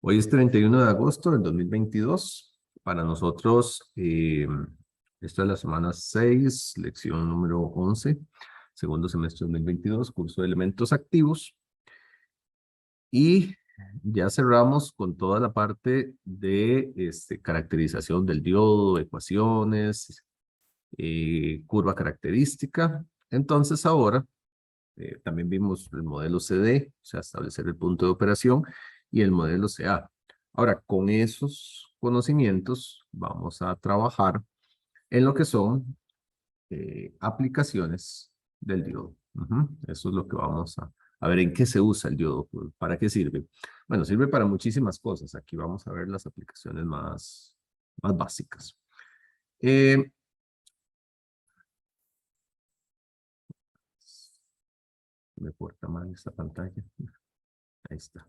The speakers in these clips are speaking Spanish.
Hoy es 31 de agosto del 2022. Para nosotros, esta es la semana 6, lección número 11, segundo semestre 2022, curso de elementos activos. Y ya cerramos con toda la parte de caracterización del diodo, ecuaciones, curva característica. Entonces ahora también vimos el modelo CD, o sea, establecer el punto de operación, y el modelo CA. Ahora, con esos conocimientos vamos a trabajar en lo que son aplicaciones del diodo. Eso es lo que vamos a ver en qué se usa el diodo, para qué sirve. Bueno, sirve para muchísimas cosas. Aquí vamos a ver las aplicaciones más básicas. Me corta mal esta pantalla. Ahí está.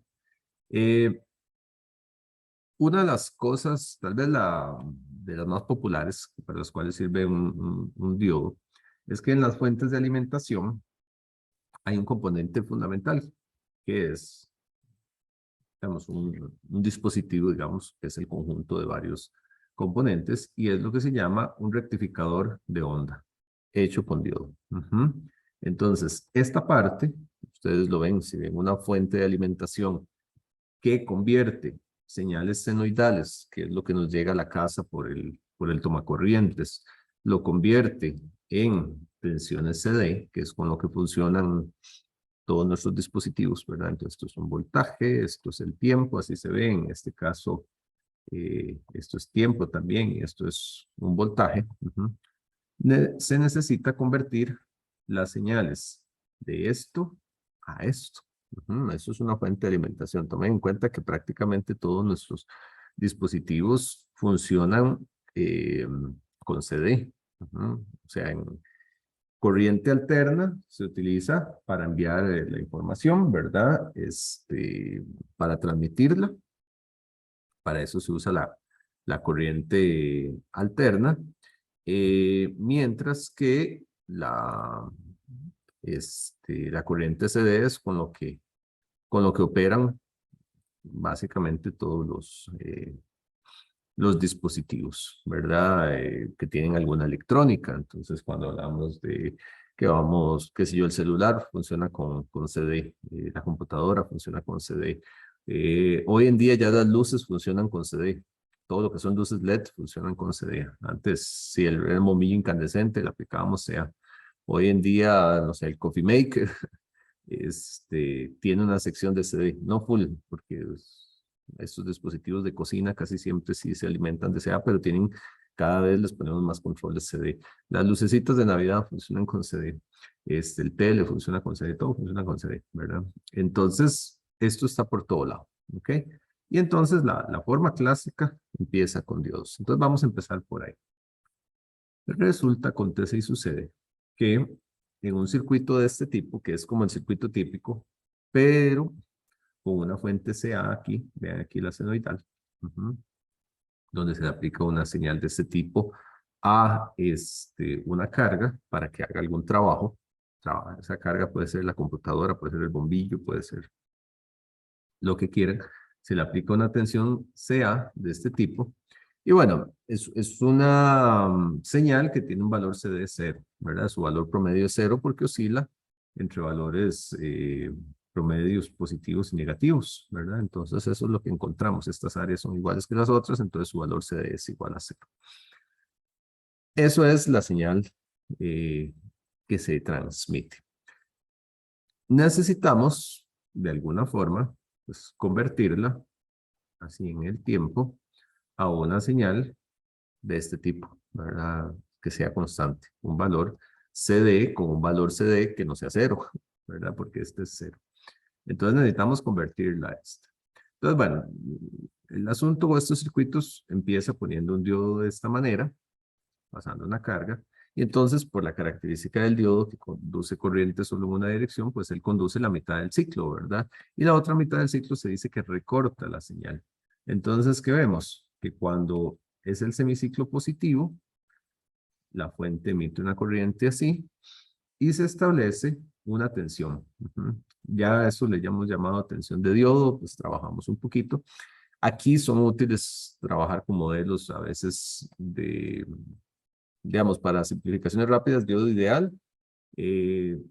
Una de las cosas, tal vez de las más populares, para las cuales sirve un diodo, es que en las fuentes de alimentación hay un componente fundamental, que es, digamos, un dispositivo, digamos, que es el conjunto de varios componentes, y es lo que se llama un rectificador de onda, hecho con diodo. Entonces, esta parte, ustedes lo ven, si ven una fuente de alimentación que convierte señales senoidales, que es lo que nos llega a la casa por el tomacorrientes, lo convierte en tensiones CD, que es con lo que funcionan todos nuestros dispositivos, ¿verdad? Entonces, esto es un voltaje, esto es el tiempo, así se ve, en este caso, esto es tiempo también, y esto es un voltaje. Se necesita convertir las señales de esto a esto. Eso es una fuente de alimentación. Tomen en cuenta que prácticamente todos nuestros dispositivos funcionan con CD. O sea, en corriente alterna se utiliza para enviar la información, ¿verdad? Para transmitirla. Para eso se usa la corriente alterna. Mientras que la corriente CD es con lo que operan básicamente todos los dispositivos, ¿verdad? Que tienen alguna electrónica. Entonces, cuando hablamos de qué sé yo, el celular funciona con CD, la computadora funciona con CD. Hoy en día ya las luces funcionan con CD. Todo lo que son luces LED funcionan con CD. Antes, si el bombillo incandescente le aplicábamos sea. Hoy en día, no sé, el coffee maker tiene una sección de CD, no full, porque estos dispositivos de cocina casi siempre sí se alimentan de CA, pero cada vez les ponemos más controles CD. Las lucecitas de Navidad funcionan con CD. El tele funciona con CD, todo funciona con CD, ¿verdad? Entonces, esto está por todo lado, ¿ok? Y entonces la forma clásica empieza con diodos. Entonces vamos a empezar por ahí. Resulta, acontece y sucede que en un circuito de este tipo, que es como el circuito típico, pero con una fuente CA aquí, vean aquí la senoidal, donde se le aplica una señal de este tipo a una carga para que haga algún trabajo. Esa carga puede ser la computadora, puede ser el bombillo, puede ser lo que quieran. Se le aplica una tensión CA de este tipo. Y bueno, es una señal que tiene un valor CD de 0, ¿verdad? Su valor promedio es 0 porque oscila entre valores promedios positivos y negativos, ¿verdad? Entonces eso es lo que encontramos. Estas áreas son iguales que las otras, entonces su valor CD es igual a 0. Eso es la señal eh, que se transmite. Necesitamos, de alguna forma, pues, convertirla, así en el tiempo, a una señal de este tipo, ¿verdad? Que sea constante. Un valor CD con un valor CD que no sea 0, ¿verdad? Porque este es 0. Entonces necesitamos convertirla a esta. Entonces, bueno, el asunto con estos circuitos empieza poniendo un diodo de esta manera, pasando una carga, y entonces por la característica del diodo que conduce corriente solo en una dirección, pues él conduce la mitad del ciclo, ¿verdad? Y la otra mitad del ciclo se dice que recorta la señal. Entonces, ¿qué vemos? Que cuando es el semiciclo positivo, la fuente emite una corriente así y se establece una tensión. Ya eso le hemos llamado tensión de diodo, pues trabajamos un poquito. Aquí son útiles trabajar con modelos a veces de, digamos, para simplificaciones rápidas, diodo ideal. eh,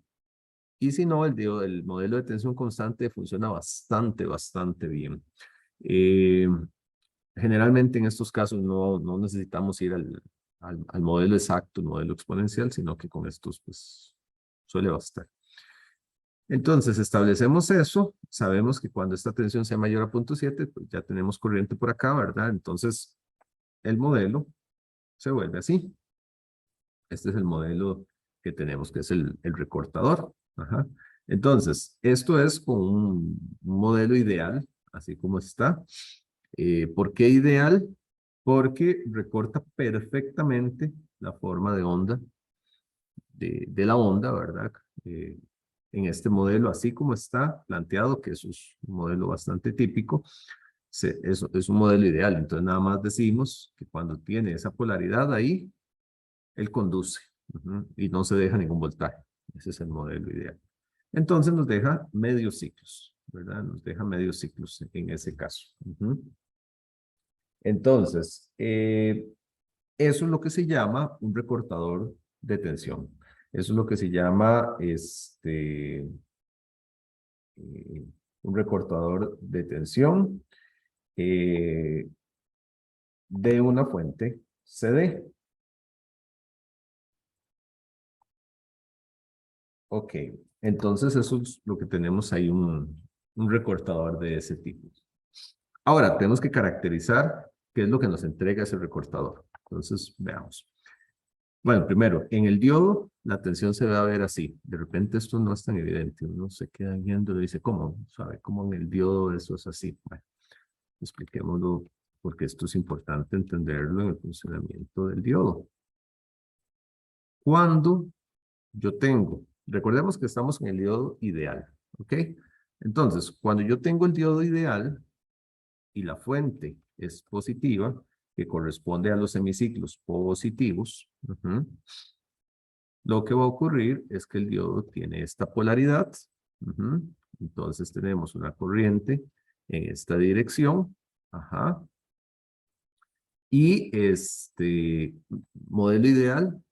y si no, el modelo de tensión constante funciona bastante bien. Eh, Generalmente en estos casos no necesitamos ir al modelo exacto, el modelo exponencial, sino que con estos pues suele bastar. Entonces establecemos eso, sabemos que cuando esta tensión sea mayor a 0.7, pues ya tenemos corriente por acá, ¿verdad? Entonces el modelo se vuelve así. Este es el modelo que tenemos, que es el recortador. Ajá. Entonces, esto es con un modelo ideal, así como está. ¿Por qué ideal? Porque recorta perfectamente la forma de onda de la onda, ¿verdad? En este modelo, así como está planteado, que eso es un modelo bastante típico, es un modelo ideal. Entonces, nada más decimos que cuando tiene esa polaridad ahí, él conduce, y no se deja ningún voltaje. Ese es el modelo ideal. Entonces, nos deja medios ciclos, ¿verdad? Nos deja medios ciclos en ese caso. Entonces, eso es lo que se llama un recortador de tensión. Eso es lo que se llama un recortador de tensión eh, de una fuente CD. Ok, entonces eso es lo que tenemos ahí, un recortador de ese tipo. Ahora, tenemos que caracterizar qué es lo que nos entrega ese recortador. Entonces, veamos. Bueno, primero, en el diodo, la tensión se va a ver así. De repente esto no es tan evidente. Uno se queda viendo y dice, ¿cómo? ¿Sabe cómo en el diodo eso es así? Bueno, expliquémoslo porque esto es importante entenderlo en el funcionamiento del diodo. Cuando yo tengo, recordemos que estamos en el diodo ideal, ¿ok? Entonces, cuando yo tengo el diodo ideal y la fuente es positiva, que corresponde a los semiciclos positivos, lo que va a ocurrir es que el diodo tiene esta polaridad. Entonces tenemos una corriente en esta dirección. Ajá. Y este modelo ideal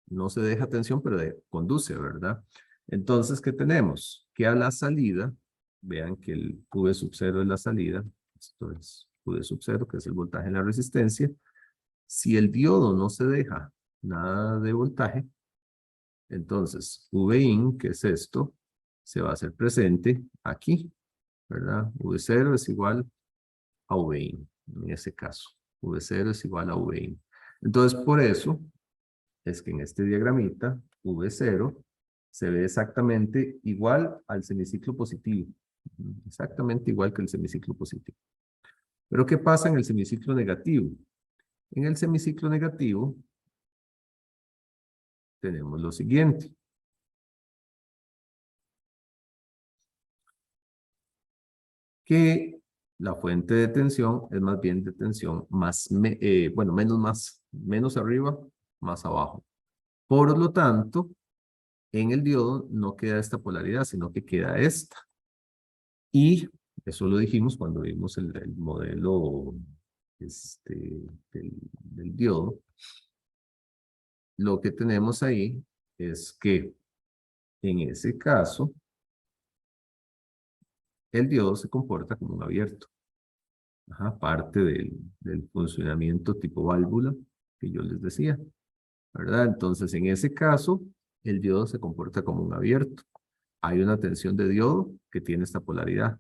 no se deja tensión, pero conduce, ¿verdad? Entonces, ¿qué tenemos? Que a la salida, vean que el V sub 0 es la salida, esto es V sub 0, que es el voltaje en la resistencia. Si el diodo no se deja nada de voltaje, entonces Vin, que es esto, se va a hacer presente aquí, ¿verdad? V0 es igual a Vin, en ese caso. V0 es igual a Vin. Entonces, por eso es que en este diagramita, V0 se ve exactamente igual al semiciclo positivo. Exactamente igual que el semiciclo positivo. Pero ¿qué pasa en el semiciclo negativo? En el semiciclo negativo tenemos lo siguiente. Que la fuente de tensión es más bien de tensión más, bueno, menos arriba, más abajo. Por lo tanto, en el diodo no queda esta polaridad, sino que queda esta. Y eso lo dijimos cuando vimos el modelo del diodo. Lo que tenemos ahí es que en ese caso, el diodo se comporta como un abierto. Ajá, parte del funcionamiento tipo válvula que yo les decía, ¿verdad? Entonces, en ese caso, el diodo se comporta como un abierto. Hay una tensión de diodo que tiene esta polaridad.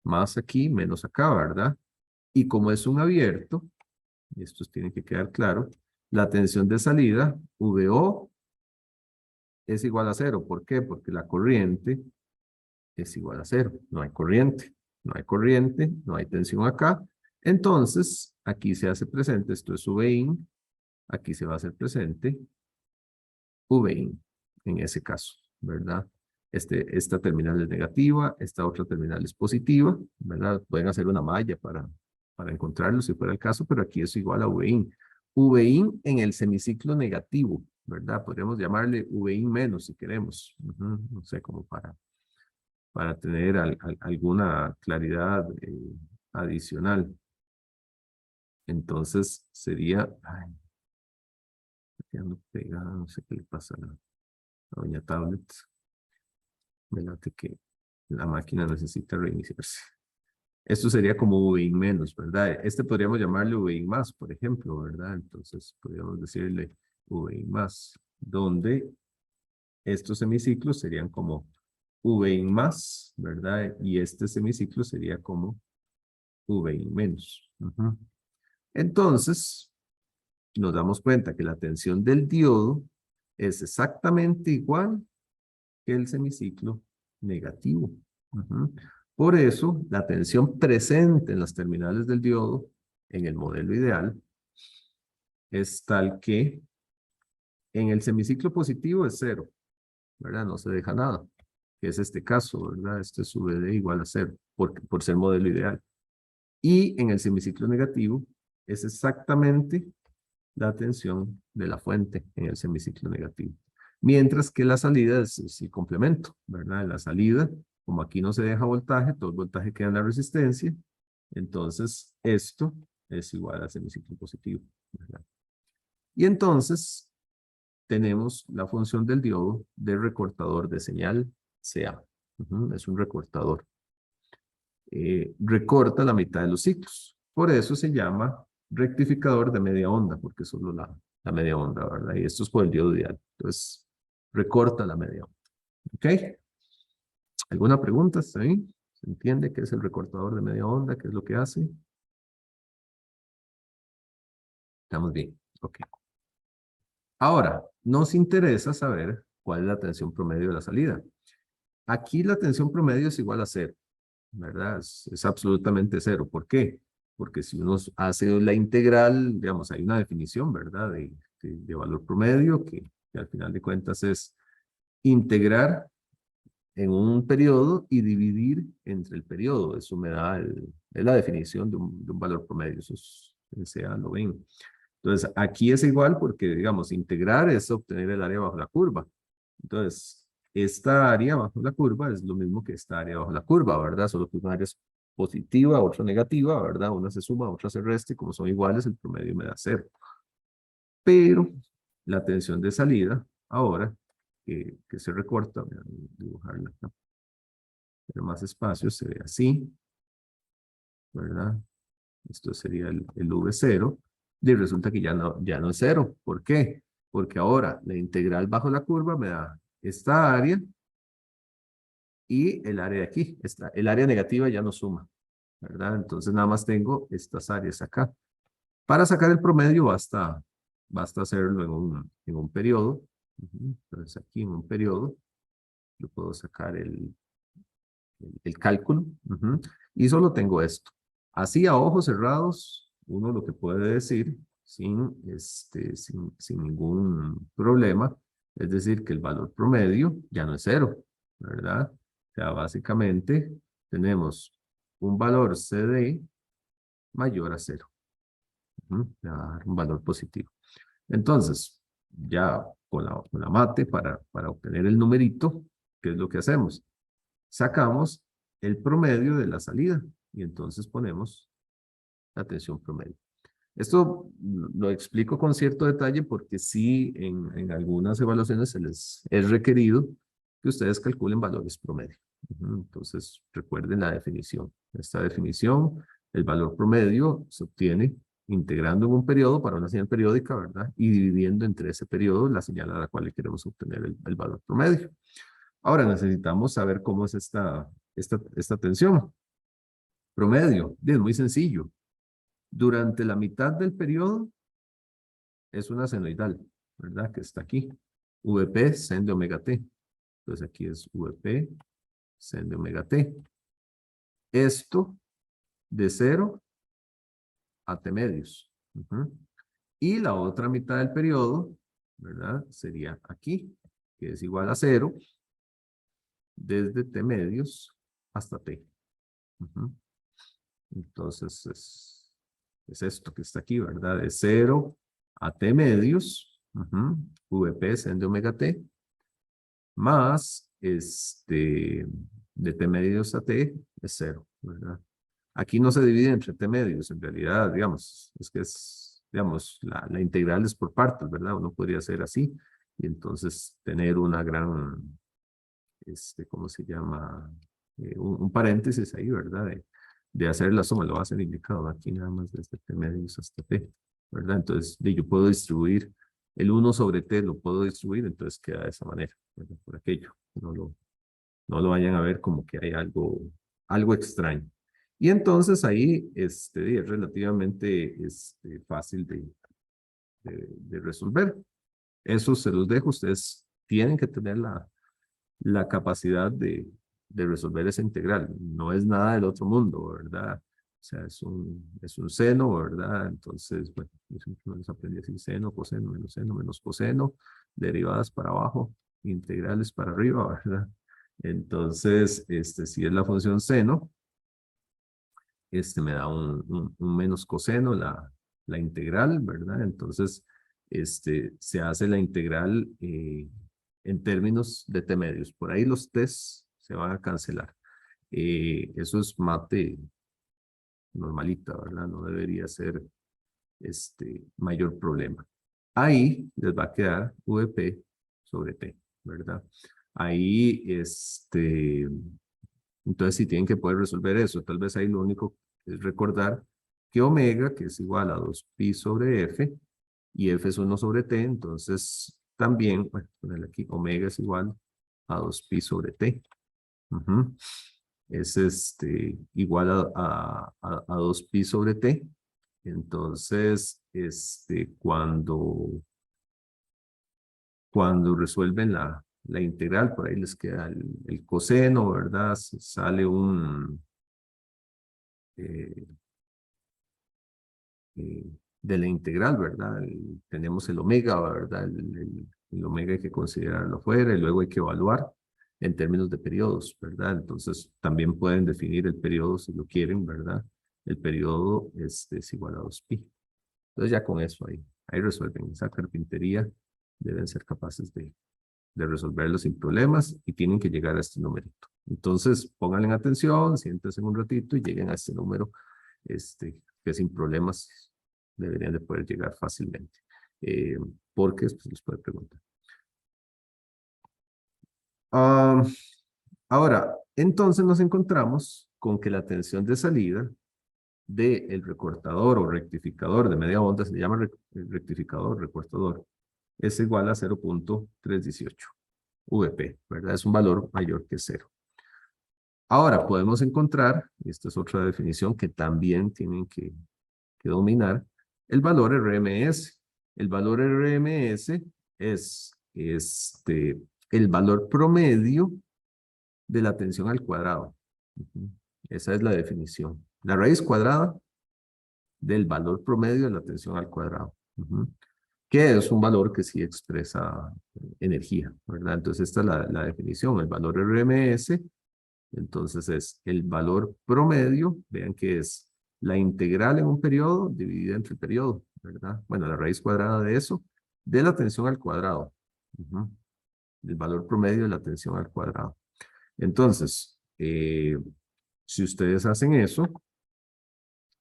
Más aquí, menos acá, ¿verdad? Y como es un abierto, y esto tiene que quedar claro, la tensión de salida, VO, es igual a cero. ¿Por qué? Porque la corriente es igual a cero. No hay corriente. No hay corriente, no hay tensión acá. Entonces, aquí se hace presente, esto es Vin, aquí se va a hacer presente Vin, en ese caso, ¿verdad? Esta terminal es negativa, esta otra terminal es positiva, ¿verdad? Pueden hacer una malla para encontrarlo si fuera el caso, pero aquí es igual a Vin. Vin en el semiciclo negativo, ¿verdad? Podríamos llamarle Vin menos si queremos. No sé, como para tener alguna claridad adicional. Entonces sería, ay, quedando pegada, no sé qué le pasa a doña Tablet. Me late que la máquina necesita reiniciarse. Esto sería como Vin menos, ¿verdad? Este podríamos llamarle Vin más, por ejemplo, ¿verdad? Entonces podríamos decirle Vin más, donde estos semiciclos serían como Vin más, ¿verdad? Y este semiciclo sería como Vin menos. Entonces, nos damos cuenta que la tensión del diodo es exactamente igual que el semiciclo negativo. Por eso, la tensión presente en las terminales del diodo, en el modelo ideal, es tal que en el semiciclo positivo es 0, ¿verdad? No se deja nada, que es este caso, ¿verdad? Este es VD igual a 0, por ser modelo ideal. Y en el semiciclo negativo es exactamente la tensión de la fuente en el semiciclo negativo. Mientras que la salida es el complemento, ¿verdad? En la salida, como aquí no se deja voltaje, todo el voltaje queda en la resistencia, entonces esto es igual al semiciclo positivo, ¿verdad? Y entonces tenemos la función del diodo de recortador de señal CA. Es un recortador. Recorta la mitad de los ciclos. Por eso se llama rectificador de media onda, porque es solo la media onda, ¿verdad? Y esto es por el diodo ideal. Entonces, recorta la media onda. ¿Ok? ¿Alguna pregunta? ¿Está bien? ¿Se entiende qué es el recortador de media onda? ¿Qué es lo que hace? Estamos bien. Ok. Ahora, nos interesa saber cuál es la tensión promedio de la salida. Aquí la tensión promedio es igual a 0, ¿verdad? Es absolutamente 0. ¿Por qué? Porque si uno hace la integral, digamos, hay una definición, ¿verdad? De valor promedio que al final de cuentas es integrar en un periodo y dividir entre el periodo. Eso me da es la definición de un valor promedio. Eso es, sea, lo ven. Entonces, aquí es igual porque, digamos, integrar es obtener el área bajo la curva. Entonces, esta área bajo la curva es lo mismo que esta área bajo la curva, ¿verdad? Solo que una área es positiva, otra negativa, ¿verdad? Una se suma, otra se resta, y como son iguales, el promedio me da 0. Pero la tensión de salida, ahora, que se recorta, voy a dibujarla acá, pero más espacio, se ve así, ¿verdad? Esto sería el V0, y resulta que ya no es 0. ¿Por qué? Porque ahora la integral bajo la curva me da esta área y el área de aquí. El área negativa ya no suma, ¿verdad? Entonces nada más tengo estas áreas acá. Para sacar el promedio basta hacerlo en un periodo. Entonces aquí en un periodo yo puedo sacar el cálculo. Y solo tengo esto. Así a ojos cerrados, uno lo que puede decir sin ningún problema, es decir, que el valor promedio ya no es 0, ¿verdad? O sea, básicamente tenemos un valor CD mayor a 0. Le va a dar un valor positivo. Entonces, ya con la mate para obtener el numerito, ¿qué es lo que hacemos? Sacamos el promedio de la salida y entonces ponemos la tensión promedio. Esto lo explico con cierto detalle porque sí, en algunas evaluaciones se les es requerido que ustedes calculen valores promedio. Entonces, recuerden la definición. Esta definición, el valor promedio se obtiene integrando en un periodo para una señal periódica, ¿verdad? Y dividiendo entre ese periodo la señal a la cual le queremos obtener el valor promedio. Ahora necesitamos saber cómo es esta tensión. Promedio, es muy sencillo. Durante la mitad del periodo es una senoidal, ¿verdad? Que está aquí. VP sen de omega t. Entonces aquí es VP sen de omega t. Esto de 0 a t medios. Y la otra mitad del periodo, ¿verdad? Sería aquí, que es igual a 0, desde t medios hasta t. Entonces es esto que está aquí, ¿verdad? De 0 a t medios, VP sen de omega t, más de t medios a t es 0, ¿verdad? Aquí no se divide entre t medios, en realidad, digamos, es que es, digamos, la integral es por partes, ¿verdad? Uno podría hacer así y entonces tener una gran, ¿cómo se llama? Un paréntesis ahí, ¿verdad? De hacer la suma, lo va a hacer indicado aquí nada más desde t medios hasta t, ¿verdad? Entonces, yo puedo distribuir el 1 sobre t, lo puedo distribuir, entonces queda de esa manera, ¿verdad? Por aquello, no lo vayan a ver como que hay algo extraño. Y entonces ahí es relativamente fácil de resolver. Eso se los dejo, ustedes tienen que tener la capacidad de resolver esa integral. No es nada del otro mundo, ¿verdad? O sea, es un seno, ¿verdad? Entonces, bueno, yo siempre me los aprendí así, seno, seno, menos coseno, derivadas para abajo, integrales para arriba, ¿verdad? Entonces, si es la función seno, me da un menos coseno la integral, ¿verdad? Entonces, se hace la integral en términos de t medios. Por ahí los t's se van a cancelar. Eso es mate normalita, ¿verdad? No debería ser mayor problema. Ahí les va a quedar VP sobre T, ¿verdad? Ahí, entonces si tienen que poder resolver eso, tal vez ahí lo único es recordar que omega, que es igual a 2pi sobre f, y f es 1 sobre t, entonces también, bueno, ponerle aquí, omega es igual a 2pi sobre t. Es igual a 2pi sobre t. Entonces, cuando resuelven la integral, por ahí les queda el coseno, ¿verdad? Sale eh, de la integral, ¿verdad? Tenemos el omega, ¿verdad? El omega hay que considerarlo fuera y luego hay que evaluar en términos de periodos, ¿verdad? Entonces, también pueden definir el periodo si lo quieren, ¿verdad? El periodo es igual a 2pi. Entonces, ya con eso ahí resuelven esa carpintería. Deben ser capaces de resolverlo sin problemas y tienen que llegar a este numerito. Entonces, pónganle atención, siéntense un ratito y lleguen a este número, que sin problemas deberían de poder llegar fácilmente. Porque después les puede preguntar. Ahora, entonces nos encontramos con que la tensión de salida del recortador o rectificador de media onda, se llama rectificador, recortador, es igual a 0.318 VP, ¿verdad? Es un valor mayor que 0. Ahora podemos encontrar, y esta es otra definición que también tienen que dominar, el valor RMS. El valor RMS es el valor promedio de la tensión al cuadrado. Esa es la definición. La raíz cuadrada del valor promedio de la tensión al cuadrado. Que es un valor que sí expresa energía, ¿verdad? Entonces esta es la definición. El valor RMS, entonces es el valor promedio, vean que es la integral en un periodo dividida entre el periodo, ¿verdad? Bueno, la raíz cuadrada de eso, de la tensión al cuadrado. El valor promedio de la tensión al cuadrado. Entonces, si ustedes hacen eso,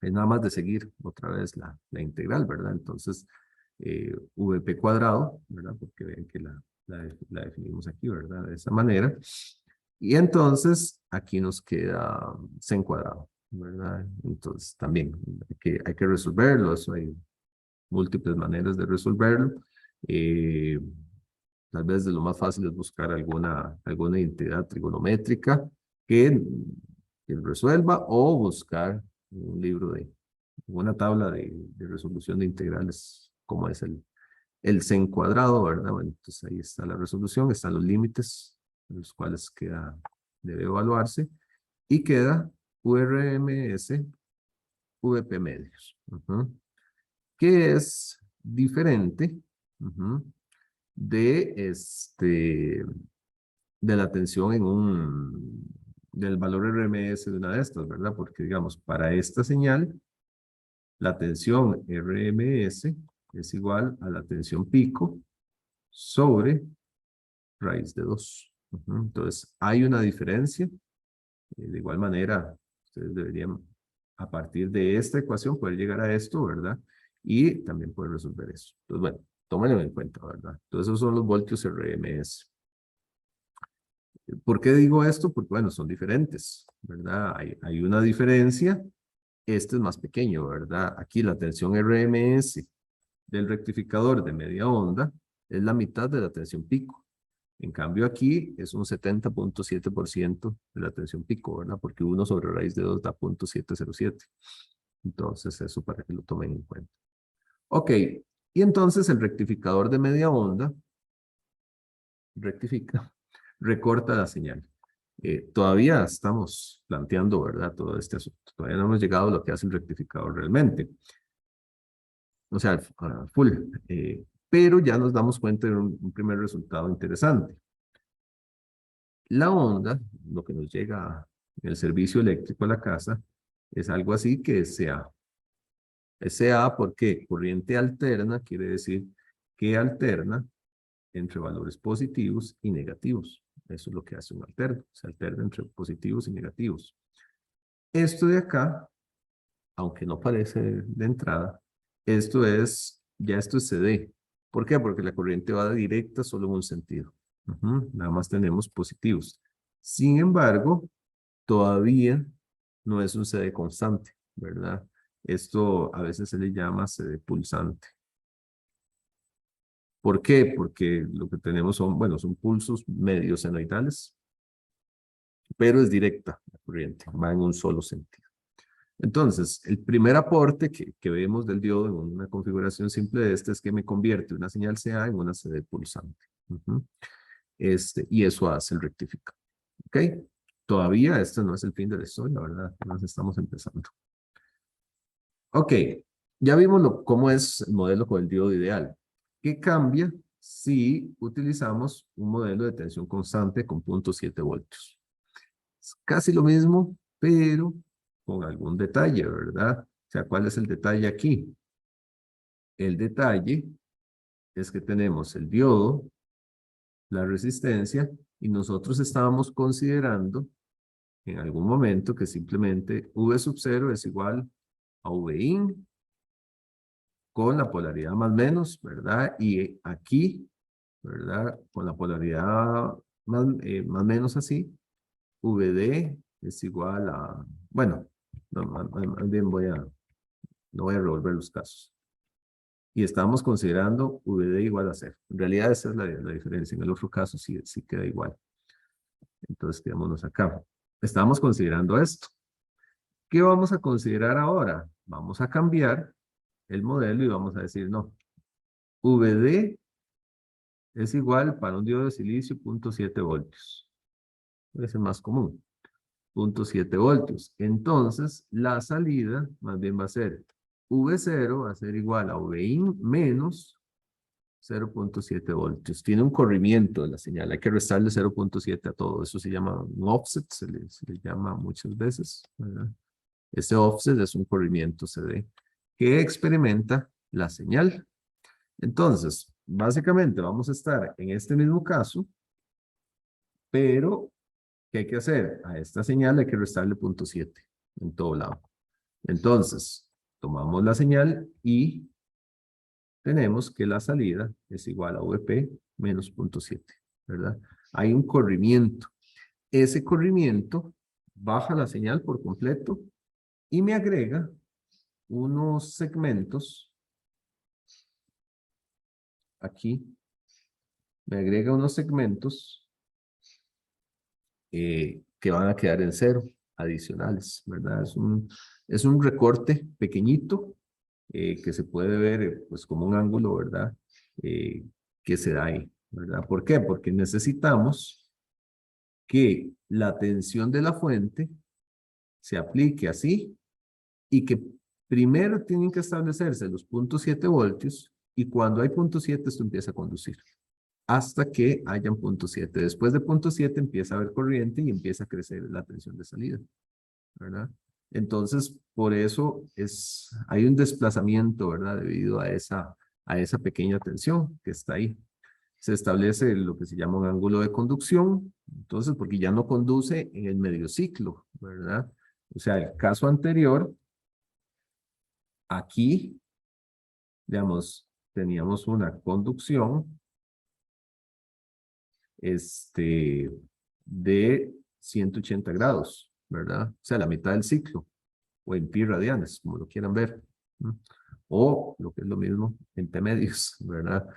es nada más de seguir otra vez la integral, ¿verdad? Entonces, VP cuadrado, ¿verdad? Porque ven que la definimos aquí, ¿verdad? De esa manera. Y entonces, aquí nos queda sen cuadrado, ¿verdad? Entonces, también hay que resolverlo, eso hay múltiples maneras de resolverlo. Tal vez de lo más fácil es buscar alguna entidad trigonométrica que resuelva o buscar un libro una tabla de resolución de integrales, como es el sen cuadrado, ¿verdad? Bueno, entonces ahí está la resolución, están los límites, los cuales debe evaluarse, y queda URMS, VP medios, que es diferente de de la tensión del valor RMS de una de estas, ¿verdad? Porque digamos, para esta señal, la tensión RMS es igual a la tensión pico sobre raíz de 2. Entonces, hay una diferencia. De igual manera, ustedes deberían a partir de esta ecuación poder llegar a esto, ¿verdad? Y también poder resolver eso. Entonces, bueno, tómenlo en cuenta, ¿verdad? Entonces, esos son los voltios RMS. ¿Por qué digo esto? Porque, bueno, son diferentes, ¿verdad? Hay una diferencia. Este es más pequeño, ¿verdad? Aquí la tensión RMS del rectificador de media onda es la mitad de la tensión pico. En cambio aquí es un 70.7% de la tensión pico, ¿verdad? Porque 1 sobre raíz de 2 da 0.707. Entonces eso para que lo tomen en cuenta. Ok, y entonces el rectificador de media onda rectifica, recorta la señal. Todavía estamos planteando, ¿verdad? Todo este asunto. Todavía no hemos llegado a lo que hace el rectificador realmente. O sea, full. Pero ya nos damos cuenta de un primer resultado interesante. La onda, lo que nos llega en el servicio eléctrico a la casa, es algo así que es CA. Es CA porque corriente alterna quiere decir que alterna entre valores positivos y negativos. Eso es lo que hace un alterno. Se alterna entre positivos y negativos. Esto de acá, aunque no parece de entrada, ya esto es CD. ¿Por qué? Porque la corriente va directa solo en un sentido. Nada más tenemos positivos. Sin embargo, todavía no es un CD constante, ¿verdad? Esto a veces se le llama CD pulsante. ¿Por qué? Porque lo que tenemos son, bueno, son pulsos medio senoidales, pero es directa la corriente, va en un solo sentido. Entonces, el primer aporte que vemos del diodo en una configuración simple de esta es que me convierte una señal CA en una CD pulsante. Y eso hace el rectificador. ¿Ok? Todavía este no es el fin de la historia, ¿verdad? Nos estamos empezando. Ok, ya vimos cómo es el modelo con el diodo ideal. ¿Qué cambia si utilizamos un modelo de tensión constante con 0.7 voltios? Es casi lo mismo, pero con algún detalle, ¿verdad? O sea, ¿cuál es el detalle aquí? El detalle es que tenemos el diodo, la resistencia, y nosotros estábamos considerando en algún momento que simplemente V sub 0 es igual a V in con la polaridad más menos, ¿verdad? Y aquí, ¿verdad? Con la polaridad más menos así, VD es igual a, bueno, no, más bien no voy a revolver los casos. Y estamos considerando VD igual a 0. En realidad esa es la diferencia. En el otro caso sí queda igual. Entonces quedémonos acá. Estamos considerando esto. ¿Qué vamos a considerar ahora? Vamos a cambiar el modelo y vamos a decir, no, VD es igual para un diodo de silicio 0.7 voltios. Es el más común. 0.7 voltios. Entonces, la salida más bien va a ser V0 va a ser igual a Vin menos 0.7 voltios. Tiene un corrimiento de la señal. Hay que restarle 0.7 a todo. Eso se llama un offset, se le llama muchas veces, ¿verdad? Ese offset es un corrimiento CD que experimenta la señal. Entonces, básicamente vamos a estar en este mismo caso, pero ¿qué hay que hacer? A esta señal hay que restarle 0.7 en todo lado. Entonces, tomamos la señal y tenemos que la salida es igual a VP menos 0.7, ¿verdad? Hay un corrimiento. Ese corrimiento baja la señal por completo y me agrega unos segmentos aquí, me agrega unos segmentos que van a quedar en cero, adicionales, ¿verdad? Es un recorte pequeñito que se puede ver pues como un ángulo, ¿verdad? Que se da ahí, ¿verdad? ¿Por qué? Porque necesitamos que la tensión de la fuente se aplique así y que primero tienen que establecerse los 0.7 voltios y cuando hay 0.7 esto empieza a conducir hasta que hayan 0.7. Después de 0.7 empieza a haber corriente y empieza a crecer la tensión de salida, ¿verdad? Entonces, por eso hay un desplazamiento, ¿verdad? Debido a esa pequeña tensión que está ahí. Se establece lo que se llama un ángulo de conducción, entonces, porque ya no conduce en el medio ciclo, ¿verdad? O sea, el caso anterior aquí, digamos, teníamos una conducción de 180 grados, ¿verdad? O sea, la mitad del ciclo, o en pi radianes, como lo quieran ver. ¿Mm? O lo que es lo mismo, en T medios, ¿verdad?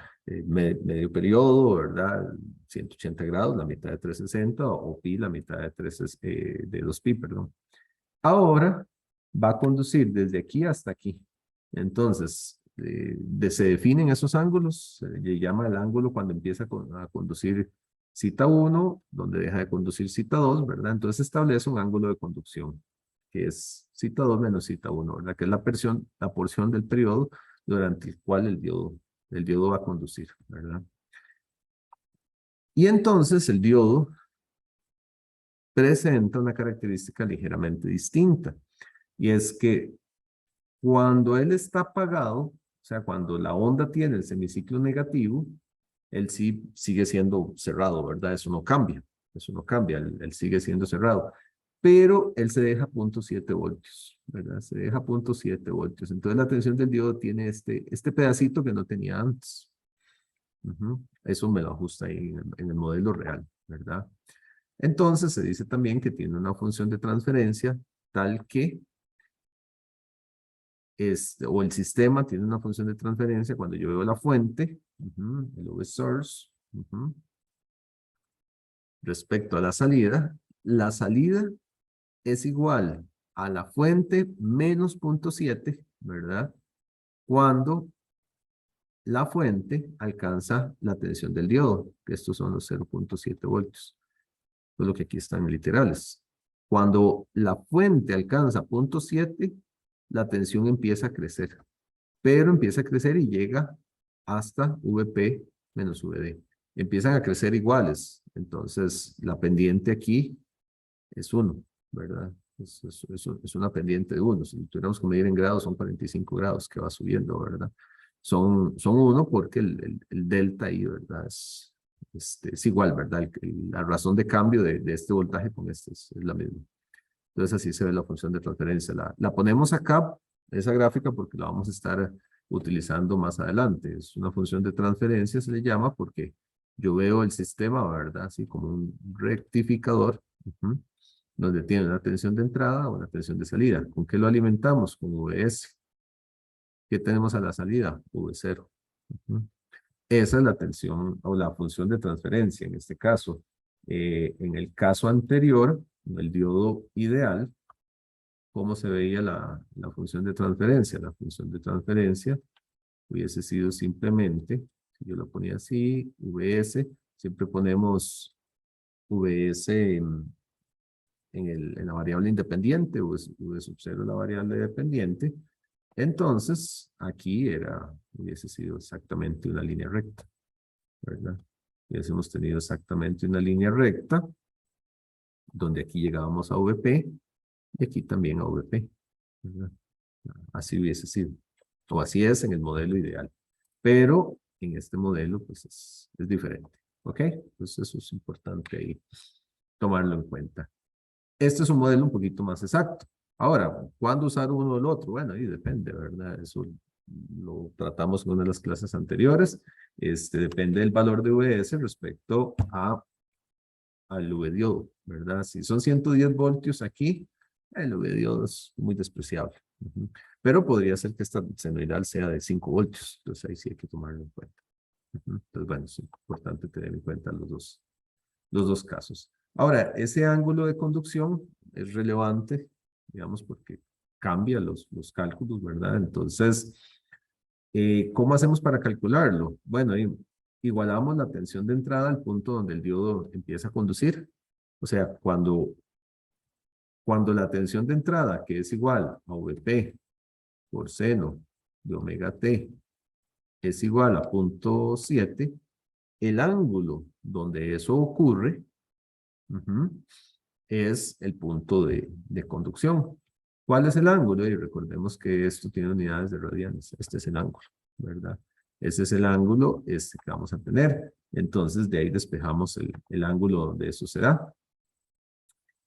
Medio periodo, ¿verdad? 180 grados, la mitad de 360, o pi, la mitad de, de 2pi, perdón. Ahora va a conducir desde aquí hasta aquí. Entonces, se definen esos ángulos, se le llama el ángulo cuando empieza a conducir cita 1, donde deja de conducir cita 2, ¿verdad? Entonces se establece un ángulo de conducción, que es cita 2 menos cita 1, ¿verdad? Que es la porción del periodo durante el cual el diodo va a conducir, ¿verdad? Y entonces el diodo presenta una característica ligeramente distinta, y es que cuando él está apagado, o sea, cuando la onda tiene el semiciclo negativo, él sí sigue siendo cerrado, ¿verdad? Eso no cambia, él sigue siendo cerrado. Pero él se deja 0.7 voltios, ¿verdad? Se deja 0.7 voltios. Entonces la tensión del diodo tiene este pedacito que no tenía antes. Eso me lo ajusta ahí en el modelo real, ¿verdad? Entonces se dice también que tiene una función de transferencia tal que o el sistema tiene una función de transferencia cuando yo veo la fuente, el V source, respecto a la salida es igual a la fuente menos 0.7, ¿verdad? Cuando la fuente alcanza la tensión del diodo, que estos son los 0.7 voltios, es lo que aquí están literales. Cuando la fuente alcanza 0.7, la tensión empieza a crecer, pero empieza a crecer y llega hasta VP menos VD. Empiezan a crecer iguales, entonces la pendiente aquí es 1, ¿verdad? Es una pendiente de 1. Si tuviéramos que medir en grados, son 45 grados que va subiendo, ¿verdad? Son 1 porque el delta ahí, ¿verdad? Es igual, ¿verdad? La razón de cambio de este voltaje con este es la misma. Entonces así se ve la función de transferencia. La ponemos acá, esa gráfica, porque la vamos a estar utilizando más adelante. Es una función de transferencia, se le llama, porque yo veo el sistema, ¿verdad? Así como un rectificador, donde tiene una tensión de entrada o una tensión de salida. ¿Con qué lo alimentamos? Con VS. ¿Qué tenemos a la salida? V0. Esa es la tensión o la función de transferencia en este caso. En el caso anterior, en el diodo ideal, ¿cómo se veía la función de transferencia? La función de transferencia hubiese sido simplemente, si yo lo ponía así, VS, siempre ponemos VS en la variable independiente, V sub 0 la variable dependiente. Entonces, aquí hubiese sido exactamente una línea recta, ¿verdad? Hubiésemos tenido exactamente una línea recta, donde aquí llegábamos a VP, y aquí también a VP, ¿verdad? Así hubiese sido. O así es en el modelo ideal. Pero en este modelo, pues es diferente. ¿Ok? Entonces eso es importante ahí tomarlo en cuenta. Este es un modelo un poquito más exacto. Ahora, ¿cuándo usar uno o el otro? Bueno, ahí depende, ¿verdad? Eso lo tratamos en una de las clases anteriores. Depende del valor de VS respecto al V-diodo, ¿verdad? Si son 110 voltios aquí, el V-diodo es muy despreciable. Pero podría ser que esta senoidal sea de 5 voltios. Entonces ahí sí hay que tomarlo en cuenta. Entonces, bueno, es importante tener en cuenta los dos casos. Ahora, ese ángulo de conducción es relevante, digamos, porque cambia los cálculos, ¿verdad? Entonces, ¿cómo hacemos para calcularlo? Bueno, igualamos la tensión de entrada al punto donde el diodo empieza a conducir. O sea, cuando la tensión de entrada, que es igual a VP por seno de omega t, es igual a 0.7, el ángulo donde eso ocurre es el punto de conducción. ¿Cuál es el ángulo? Y recordemos que esto tiene unidades de radianes. Este es el ángulo, ¿verdad? Ese es el ángulo que vamos a tener. Entonces, de ahí despejamos el ángulo donde eso se da.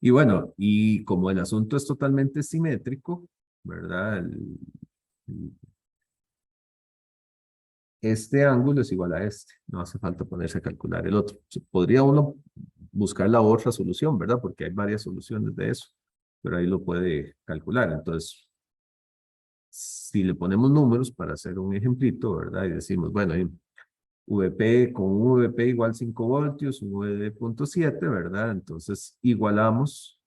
Y bueno, y como el asunto es totalmente simétrico, ¿verdad? Este ángulo es igual a este. No hace falta ponerse a calcular el otro. Podría uno buscar la otra solución, ¿verdad? Porque hay varias soluciones de eso. Pero ahí lo puede calcular. Entonces, si le ponemos números para hacer un ejemplito, ¿verdad? Y decimos, bueno, VP con un VP igual 5 voltios, un VD 0.7, ¿verdad? Entonces, igualamos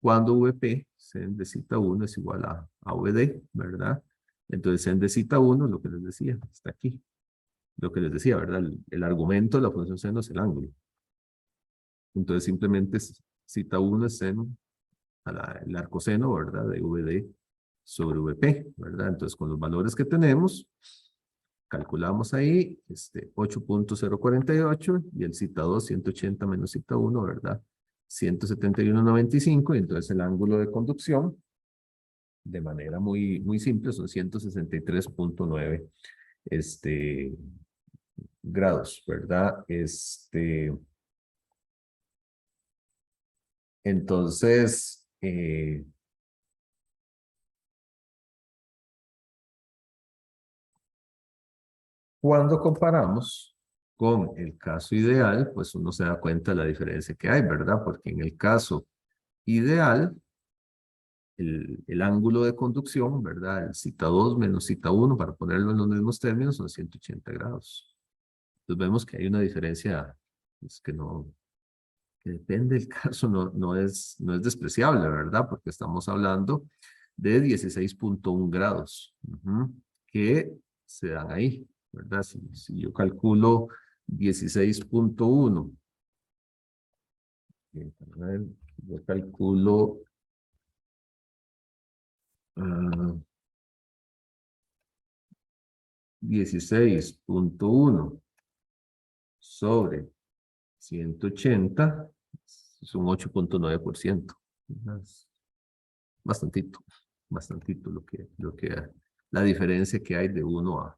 cuando VP, Sen de cita 1 es igual a VD, ¿verdad? Entonces, Sen de cita 1, lo que les decía, está aquí. Lo que les decía, ¿verdad? El argumento de la función seno es el ángulo. Entonces, simplemente cita 1 es seno el arcoseno, ¿verdad? De VD sobre VP, ¿verdad? Entonces, con los valores que tenemos, calculamos ahí 8.048 y el cita 2, 180 menos cita 1, ¿verdad? 171.95 y entonces el ángulo de conducción, de manera muy simple, son 163.9 grados, ¿verdad? Entonces, cuando comparamos con el caso ideal, pues uno se da cuenta de la diferencia que hay, ¿verdad? Porque en el caso ideal, el ángulo de conducción, ¿verdad? El cita 2 menos cita 1, para ponerlo en los mismos términos, son 180 grados. Entonces vemos que hay una diferencia pues, que depende del caso, no es despreciable, ¿verdad? Porque estamos hablando de 16.1 grados que se dan ahí, ¿verdad? Si yo calculo 16.1, yo calculo 16.1 sobre 180, es un 8.9%. Bastantito la diferencia que hay de uno a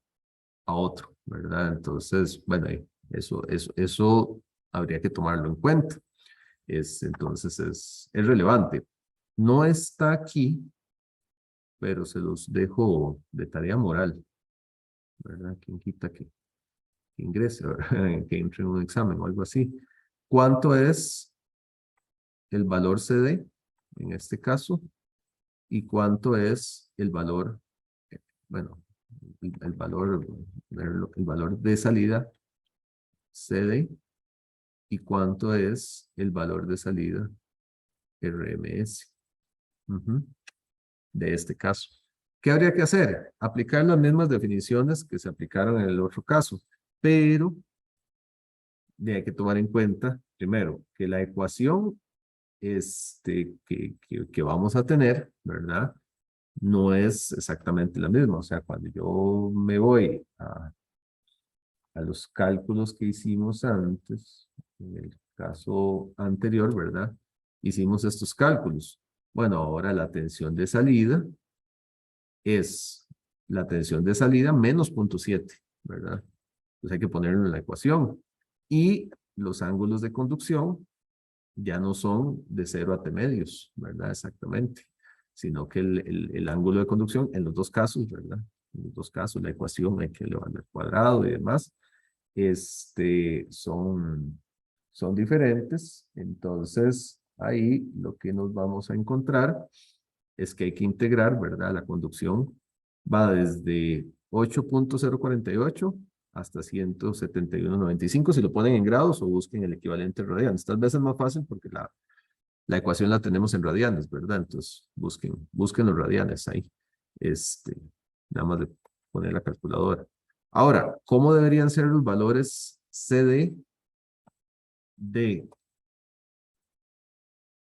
otro, ¿verdad? Entonces, bueno, eso habría que tomarlo en cuenta. Entonces es relevante. No está aquí, pero se los dejo de tarea moral, ¿verdad? ¿Quién quita que ingrese, ¿verdad? Que entre en un examen o algo así? ¿Cuánto es el valor CD en este caso? ¿Y cuánto es el valor, bueno, el valor de salida CD? ¿Y cuánto es el valor de salida RMS? De este caso. ¿Qué habría que hacer? Aplicar las mismas definiciones que se aplicaron en el otro caso, pero hay que tomar en cuenta, primero, que la ecuación que vamos a tener, ¿verdad? No es exactamente la misma. O sea, cuando yo me voy a los cálculos que hicimos antes, en el caso anterior, ¿verdad? Hicimos estos cálculos. Bueno, ahora la tensión de salida es la tensión de salida menos 0.7, ¿verdad? Entonces hay que ponerlo en la ecuación. Y los ángulos de conducción ya no son de 0 a T medios, ¿verdad? Exactamente. Sino que el ángulo de conducción en los dos casos, ¿verdad? En los dos casos, la ecuación hay que elevarla al cuadrado y demás, son diferentes. Entonces, ahí lo que nos vamos a encontrar es que hay que integrar, ¿verdad? La conducción va desde 8.048 hasta 171.95, si lo ponen en grados o busquen el equivalente en radianes. Tal vez es más fácil porque la ecuación la tenemos en radianes, ¿verdad? Entonces, busquen los radianes ahí. Nada más de poner la calculadora. Ahora, ¿cómo deberían ser los valores CD de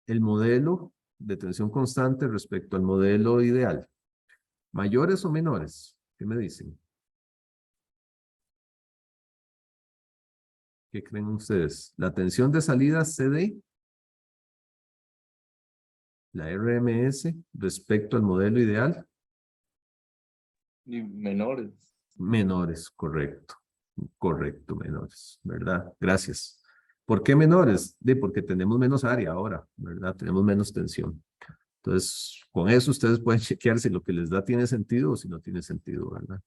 el modelo de tensión constante respecto al modelo ideal? ¿Mayores o menores? ¿Qué me dicen? ¿Qué creen ustedes? La tensión de salida CD, la RMS, respecto al modelo ideal. Y menores. Menores, correcto. Correcto, menores, ¿verdad? Gracias. ¿Por qué menores? Porque tenemos menos área ahora, ¿verdad? Tenemos menos tensión. Entonces, con eso ustedes pueden chequear si lo que les da tiene sentido o si no tiene sentido, ¿verdad?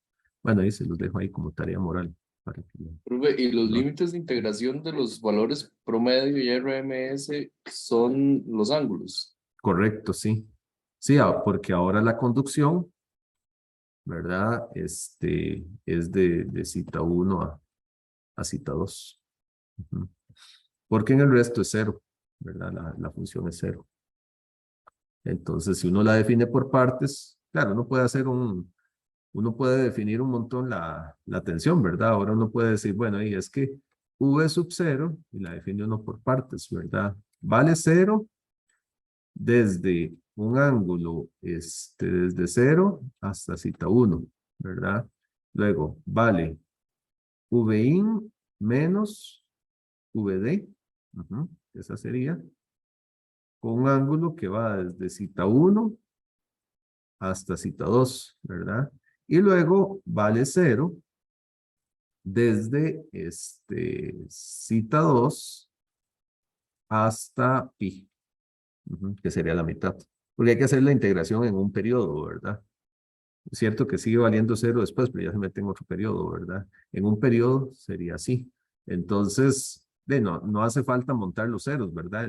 Bueno, ahí se los dejo ahí como tarea moral. Para que, Profe, y los ¿no? límites de integración de los valores promedio y RMS son los ángulos. Correcto, sí. Sí, porque ahora la conducción, ¿verdad? Es de cita 1 a cita 2. Ujú. Porque en el resto es cero, ¿verdad? La función es cero. Entonces, si uno la define por partes, claro, uno puede definir un montón la tensión, ¿verdad? Ahora uno puede decir, bueno, y es que V sub 0, y la define uno por partes, ¿verdad? Vale cero desde un ángulo, desde 0 hasta cita 1, ¿verdad? Luego, vale Vin menos Vd, esa sería, con un ángulo que va desde cita 1 hasta cita 2, ¿verdad? Y luego vale 0 desde cita 2 hasta pi, que sería la mitad. Porque hay que hacer la integración en un periodo, ¿verdad? Es cierto que sigue valiendo 0 después, pero ya se mete en otro periodo, ¿verdad? En un periodo sería así. Entonces, no hace falta montar los ceros, ¿verdad?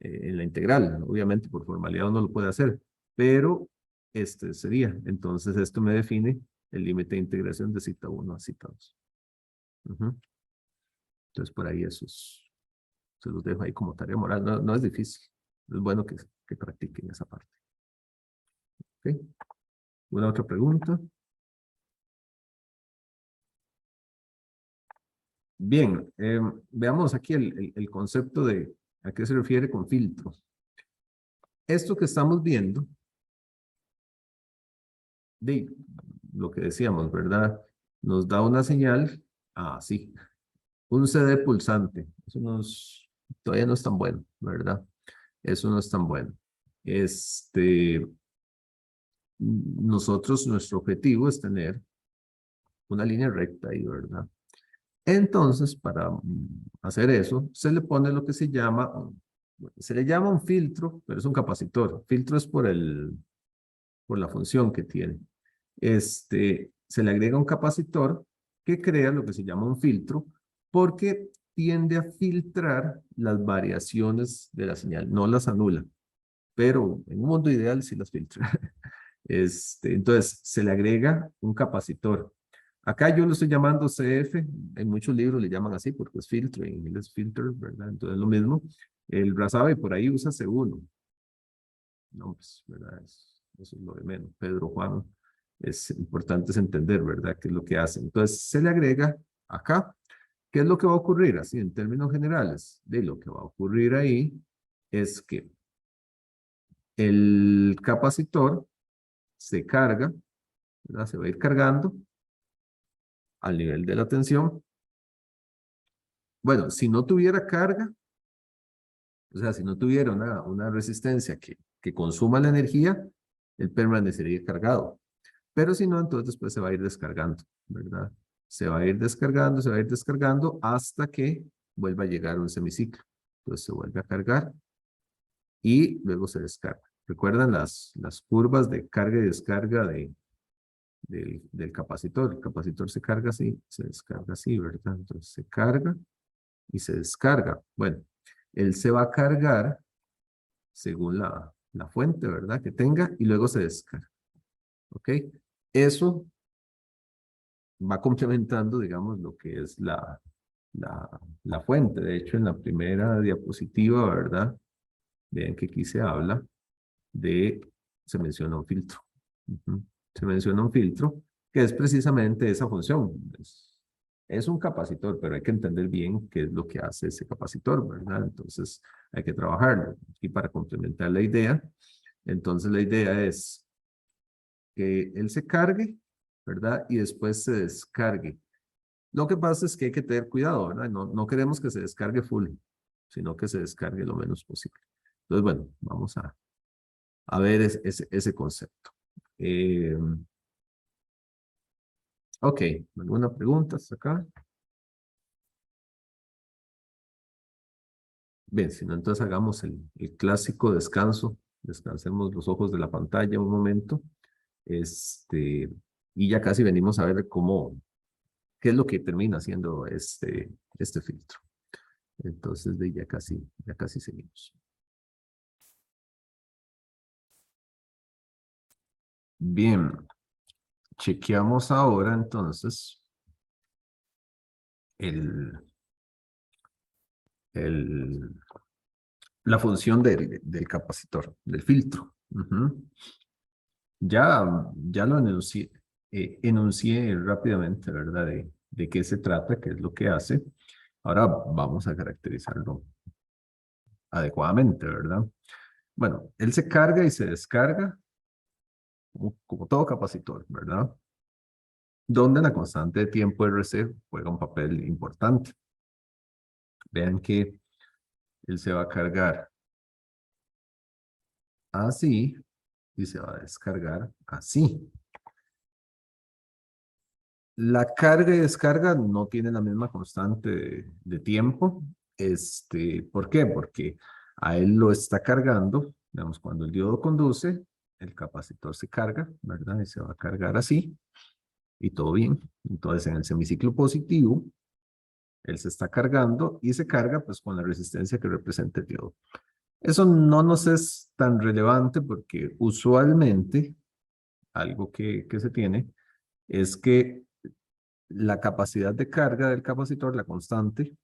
En la integral. Obviamente, por formalidad uno lo puede hacer, pero este sería. Entonces, esto me define el límite de integración de cita 1 a cita 2. Entonces, por ahí se los dejo ahí como tarea moral. No es difícil. Es bueno que practiquen esa parte. ¿Ok? ¿Una otra pregunta? Bien, veamos aquí el concepto de a qué se refiere con filtro. Esto que estamos viendo, de lo que decíamos, ¿verdad? Nos da una señal, sí, un CD pulsante. Eso todavía no es tan bueno, ¿verdad? Eso no es tan bueno. Nuestro objetivo es tener una línea recta ahí, ¿verdad? Entonces, para hacer eso, se le pone lo que se le llama un filtro, pero es un capacitor. Filtro es por la función que tiene. Se le agrega un capacitor que crea lo que se llama un filtro, porque tiende a filtrar las variaciones de la señal, no las anula, pero en un mundo ideal sí las filtra. Entonces, se le agrega un capacitor. Acá yo lo estoy llamando CF, en muchos libros le llaman así porque es filtro, en inglés es filter, ¿verdad? Entonces, lo mismo. El Razabe por ahí usa C1. No, pues, ¿verdad? Eso es lo de menos. Pedro, Juan, es importante entender, ¿verdad? ¿Qué es lo que hace? Entonces, se le agrega acá. ¿Qué es lo que va a ocurrir? Así, en términos generales, de lo que va a ocurrir ahí es que el capacitor se carga, ¿verdad? Se va a ir cargando al nivel de la tensión. Bueno, si no tuviera carga, o sea, si no tuviera una resistencia que consuma la energía, él permanecería cargado. Pero si no, entonces después se va a ir descargando, ¿verdad? Se va a ir descargando, se va a ir descargando hasta que vuelva a llegar un semiciclo. Entonces se vuelve a cargar y luego se descarga. ¿Recuerdan las curvas de carga y descarga del capacitor? El capacitor se carga así, se descarga así, ¿verdad? Entonces se carga y se descarga. Bueno, él se va a cargar según la fuente, ¿verdad? Que tenga y luego se descarga. ¿Ok? Eso va complementando, digamos, lo que es la fuente. De hecho, en la primera diapositiva, ¿verdad? Vean que aquí se habla se menciona un filtro. Se menciona un filtro que es precisamente esa función. Es un capacitor, pero hay que entender bien qué es lo que hace ese capacitor, ¿verdad? Entonces, hay que trabajarlo. Y para complementar la idea, entonces la idea es que él se cargue, ¿verdad? Y después se descargue. Lo que pasa es que hay que tener cuidado, ¿verdad? No queremos que se descargue full, sino que se descargue lo menos posible. Entonces, bueno, vamos a ver ese concepto. Eh, ok, ¿alguna pregunta hasta acá? Bien, si no, entonces hagamos el clásico descanso Descansemos los ojos de la pantalla un momento. Y ya casi venimos a ver qué es lo que termina haciendo este filtro. Entonces, ya casi seguimos. Bien, chequeamos ahora entonces la función del capacitor, del filtro. Ya lo enuncié rápidamente, ¿verdad? De qué se trata, qué es lo que hace. Ahora vamos a caracterizarlo adecuadamente, ¿verdad? Bueno, él se carga y se descarga como todo capacitor, ¿verdad? Donde la constante de tiempo RC juega un papel importante. Vean que él se va a cargar así y se va a descargar así. La carga y descarga no tienen la misma constante de tiempo. ¿Por qué? Porque a él lo está cargando, digamos, cuando el diodo conduce, el capacitor se carga, ¿verdad? Y se va a cargar así, y todo bien. Entonces, en el semiciclo positivo, él se está cargando y se carga pues con la resistencia que representa el diodo. Eso no nos es tan relevante porque usualmente algo que se tiene es que la capacidad de carga del capacitor, la constante,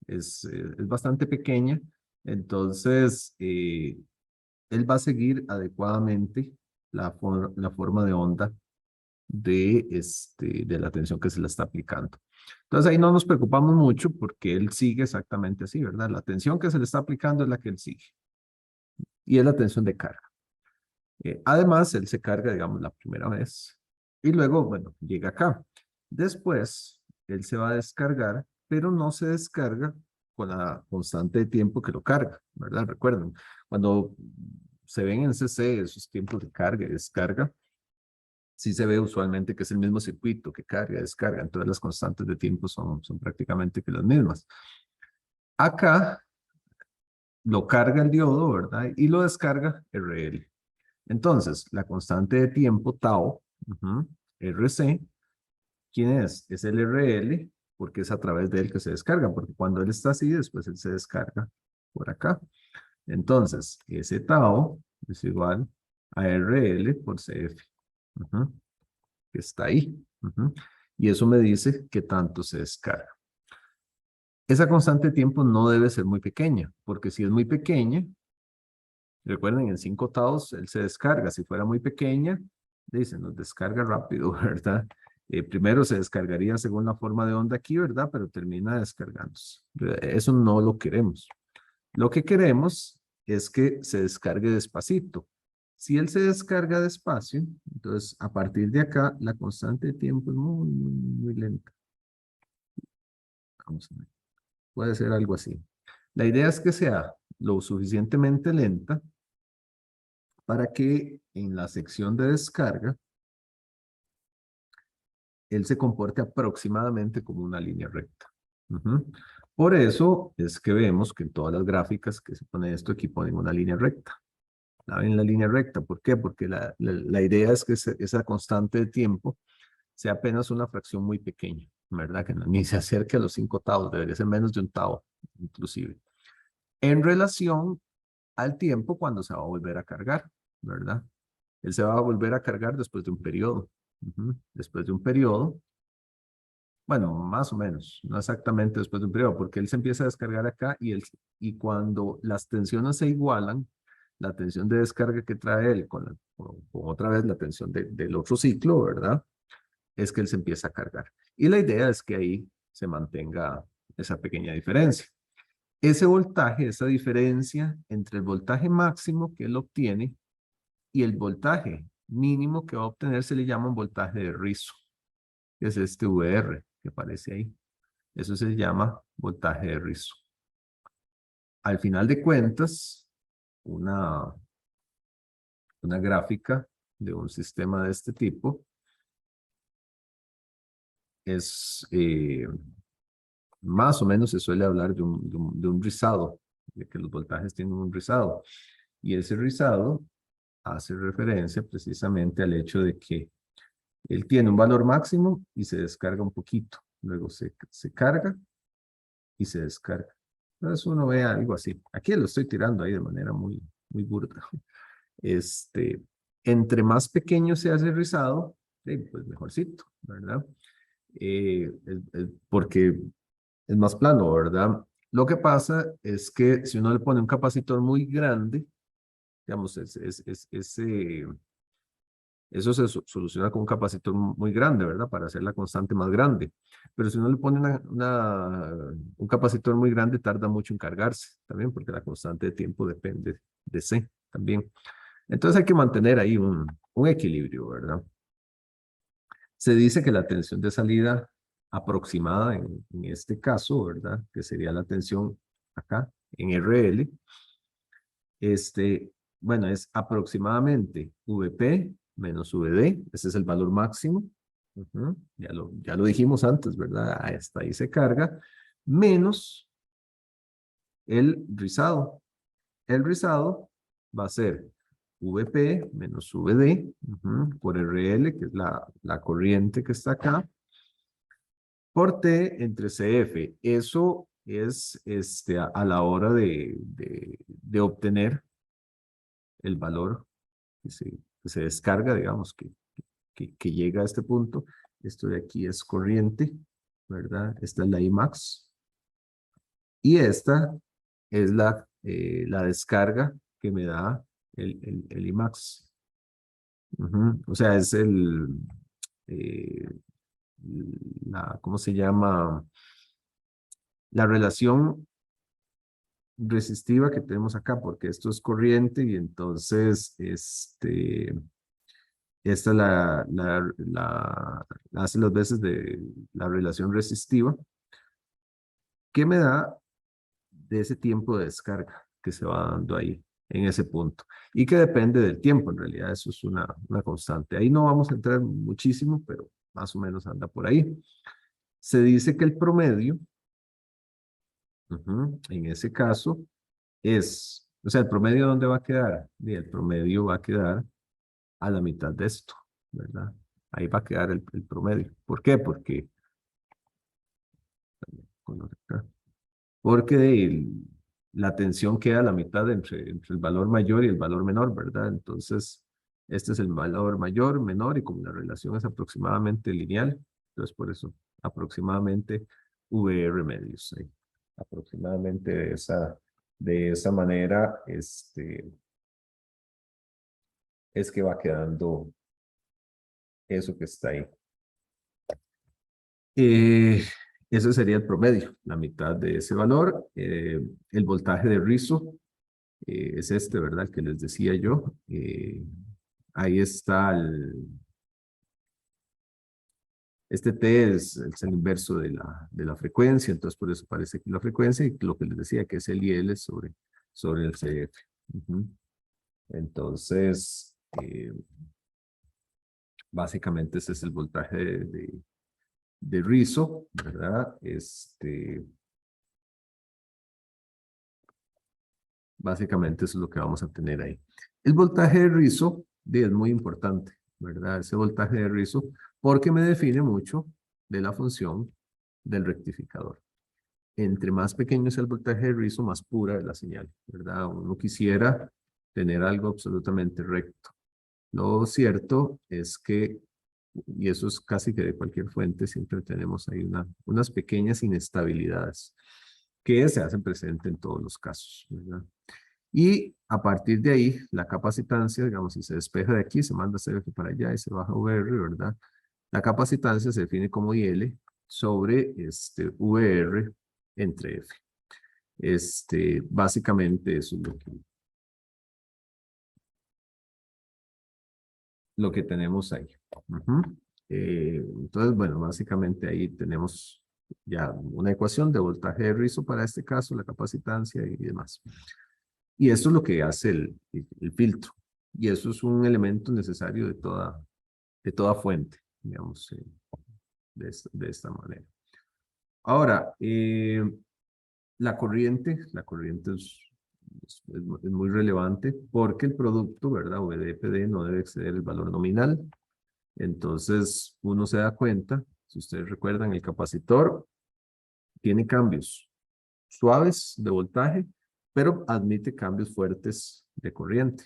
es bastante pequeña. Entonces, él va a seguir adecuadamente la forma de onda de la tensión que se le está aplicando. Entonces ahí no nos preocupamos mucho porque él sigue exactamente así, ¿verdad? La tensión que se le está aplicando es la que él sigue y es la tensión de carga. Además, él se carga, digamos, la primera vez y luego, bueno, llega acá. Después, él se va a descargar, pero no se descarga con la constante de tiempo que lo carga, ¿verdad? Recuerden, cuando se ven en CC esos tiempos de carga y descarga, sí se ve usualmente que es el mismo circuito que carga y descarga, entonces las constantes de tiempo son prácticamente que las mismas. Acá lo carga el diodo, ¿verdad? Y lo descarga RL. Entonces, la constante de tiempo tau, RC, ¿quién es? Es el RL, porque es a través de él que se descarga, porque cuando él está así, después él se descarga por acá. Entonces, ese tau es igual a RL por CF, que está ahí. Y eso me dice que tanto se descarga. Esa constante de tiempo no debe ser muy pequeña, porque si es muy pequeña, recuerden, en 5 taos él se descarga. Si fuera muy pequeña, dicen, nos descarga rápido, ¿verdad? Primero se descargaría según la forma de onda aquí, ¿verdad? Pero termina descargándose. Eso no lo queremos. Lo que queremos es que se descargue despacito. Si él se descarga despacio, entonces a partir de acá la constante de tiempo es muy lenta. Vamos a ver. Puede ser algo así. La idea es que sea lo suficientemente lenta para que en la sección de descarga él se comporte aproximadamente como una línea recta. Por eso es que vemos que en todas las gráficas que se pone esto aquí ponen una línea recta. La ven la línea recta. ¿Por qué? Porque la idea es que esa constante de tiempo sea apenas una fracción muy pequeña, ¿verdad? Que ni se acerque a los 5 taos, debería ser menos de un tao, inclusive. En relación al tiempo cuando se va a volver a cargar, ¿verdad? Él se va a volver a cargar después de un periodo. Después de un periodo, bueno, más o menos, no exactamente después de un periodo, porque él se empieza a descargar acá y cuando las tensiones se igualan, la tensión de descarga que trae él con otra vez la tensión del otro ciclo, ¿verdad? Es que él se empieza a cargar. Y la idea es que ahí se mantenga esa pequeña diferencia. Ese voltaje, esa diferencia entre el voltaje máximo que él obtiene y el voltaje mínimo que va a obtener se le llama un voltaje de rizo, que es este VR que aparece ahí. Eso se llama voltaje de rizo. Al final de cuentas, una gráfica de un sistema de este tipo es más o menos se suele hablar de un rizado, de que los voltajes tienen un rizado. Y ese rizado hace referencia precisamente al hecho de que él tiene un valor máximo y se descarga un poquito. Luego se carga y se descarga. Entonces uno ve algo así. Aquí lo estoy tirando ahí de manera muy burda. Este, entre más pequeño se hace el rizado, pues mejorcito, ¿verdad? Porque es más plano, ¿verdad? Lo que pasa es que si uno le pone un capacitor muy grande, digamos, eso se soluciona con un capacitor muy grande, ¿verdad? Para hacer la constante más grande. Pero si uno le pone un capacitor muy grande, tarda mucho en cargarse también, porque la constante de tiempo depende de C también. Entonces hay que mantener ahí un equilibrio, ¿verdad? Se dice que la tensión de salida aproximada en este caso, ¿verdad? Que sería la tensión acá en RL, bueno, es aproximadamente VP menos VD, ese es el valor máximo. Ya lo dijimos antes, ¿verdad? Hasta ahí se carga, menos el rizado. El rizado va a ser VP menos VD por RL, que es la corriente que está acá, por T entre CF. Eso es a la hora de obtener el valor que se descarga, digamos, que llega a este punto. Esto de aquí es corriente, ¿verdad? Esta es la Imax. Y esta es la descarga que me da el Imax. O sea, es eh, ¿cómo se llama? La relación resistiva que tenemos acá, porque esto es corriente y entonces esta hace las veces de la relación resistiva que me da de ese tiempo de descarga que se va dando ahí en ese punto y que depende del tiempo, en realidad eso es una constante. Ahí no vamos a entrar muchísimo, pero más o menos anda por ahí. Se dice que el promedio, en ese caso, o sea, ¿el promedio dónde va a quedar? Y el promedio va a quedar a la mitad de esto, ¿verdad? Ahí va a quedar el promedio. ¿Por qué? Porque la tensión queda a la mitad entre el valor mayor y el valor menor, ¿verdad? Entonces, este es el valor mayor, menor, y como la relación es aproximadamente lineal, entonces por eso aproximadamente VR medios. ¿Sí? Aproximadamente de esa manera, es que va quedando eso que está ahí. Eh, Ese sería el promedio, la mitad de ese valor. El voltaje de rizo es este, ¿verdad? El que les decía yo. Ahí está este T es el inverso de la frecuencia, entonces por eso parece que la frecuencia y lo que les decía que es el IL sobre el CF. Entonces, básicamente ese es el voltaje de rizo, ¿verdad? Básicamente eso es lo que vamos a tener ahí. El voltaje de rizo es muy importante, ¿verdad? Ese voltaje de rizo, porque me define mucho de la función del rectificador. Entre más pequeño es el voltaje de rizo, más pura es la señal, ¿verdad? Uno quisiera tener algo absolutamente recto. Lo cierto es que, y eso es casi que de cualquier fuente, siempre tenemos ahí unas pequeñas inestabilidades que se hacen presente en todos los casos, ¿verdad? Y a partir de ahí, la capacitancia, digamos, si se despeja de aquí, se manda CF para allá y se baja VR, ¿verdad? La capacitancia se define como IL sobre VR entre F. Básicamente eso es lo que tenemos ahí. Entonces, bueno, básicamente ahí tenemos ya una ecuación de voltaje de rizo para este caso, la capacitancia y demás. Y esto es lo que hace el filtro. Y eso es un elemento necesario de toda fuente, digamos, de esta manera. Ahora, la corriente es Es muy relevante porque el producto, ¿verdad? VDPD no debe exceder el valor nominal. Entonces, uno se da cuenta, si ustedes recuerdan, el capacitor tiene cambios suaves de voltaje, pero admite cambios fuertes de corriente.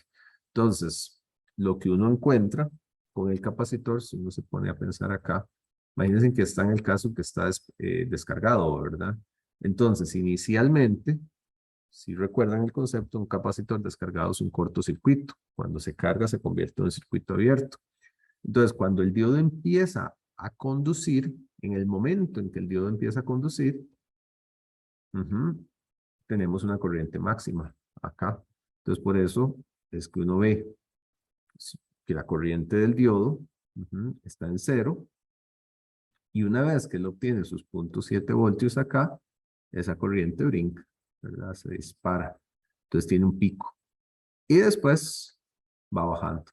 Entonces, lo que uno encuentra con el capacitor, si uno se pone a pensar acá, imagínense que está en el caso que está descargado, ¿verdad? Entonces, inicialmente, si recuerdan el concepto, un capacitor descargado es un cortocircuito. Cuando se carga, se convierte en un circuito abierto. Entonces, cuando el diodo empieza a conducir, en el momento en que el diodo empieza a conducir, tenemos una corriente máxima acá. Entonces, por eso es que uno ve que la corriente del diodo está en cero. Y una vez que él obtiene sus 0.7 voltios acá, esa corriente brinca, ¿verdad? Se dispara. Entonces tiene un pico. Y después va bajando.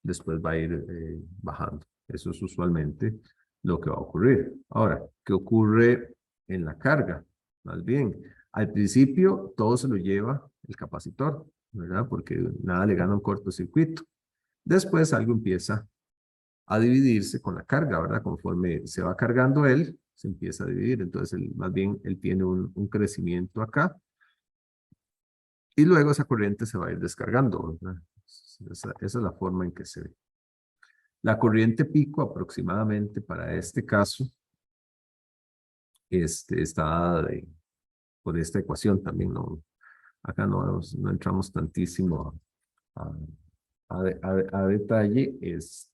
Después va a ir bajando. Eso es usualmente lo que va a ocurrir. Ahora, ¿qué ocurre en la carga? Más bien, al principio todo se lo lleva el capacitor, ¿verdad? Porque nada le gana un cortocircuito. Después algo empieza a dividirse con la carga, ¿verdad? Conforme se va cargando él, se empieza a dividir. Entonces, más bien, él tiene un crecimiento acá. Y luego esa corriente se va a ir descargando, ¿verdad? Esa es la forma en que se ve. La corriente pico aproximadamente para este caso está dada por esta ecuación también. No, acá no entramos tantísimo a, a detalle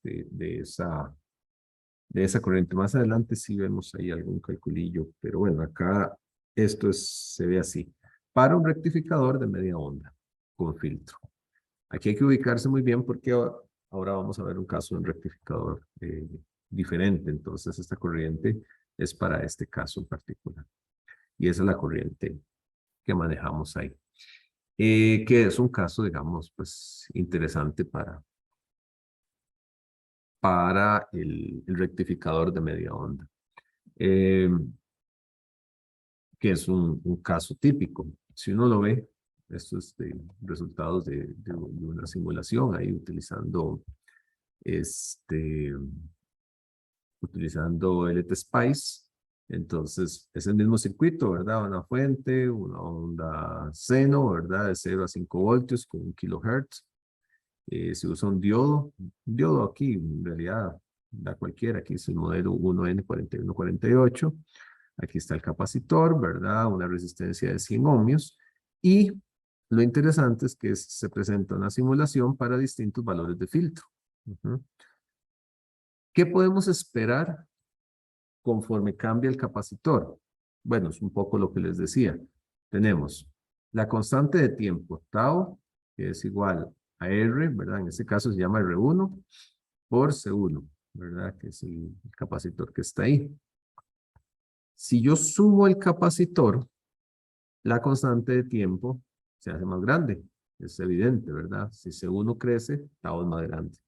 de esa corriente. Más adelante sí vemos ahí algún calculillo, pero bueno, acá se ve así. Para un rectificador de media onda con filtro. Aquí hay que ubicarse muy bien porque ahora vamos a ver un caso de un rectificador diferente. Entonces, esta corriente es para este caso en particular. Y esa es la corriente que manejamos ahí. Que es un caso, digamos, pues interesante para el rectificador de media onda. Que es un caso típico. Si uno lo ve, esto es resultados de una simulación ahí utilizando LTSpice. Entonces, es el mismo circuito, ¿verdad? Una fuente, una onda seno, ¿verdad? De 0 a 5 voltios con 1 kilohertz. Se usa un diodo aquí, en realidad, da cualquiera. Aquí es el modelo 1N4148. Aquí está el capacitor, ¿verdad? Una resistencia de 100 ohmios. Y lo interesante es que se presenta una simulación para distintos valores de filtro. ¿Qué podemos esperar conforme cambia el capacitor? Bueno, es un poco lo que les decía. Tenemos la constante de tiempo, tau, que es igual a R, ¿verdad? En este caso se llama R1 por C1, ¿verdad? Que es el capacitor que está ahí. Si yo subo el capacitor, la constante de tiempo se hace más grande. Es evidente, ¿verdad? Si C1 crece, tau es más grande.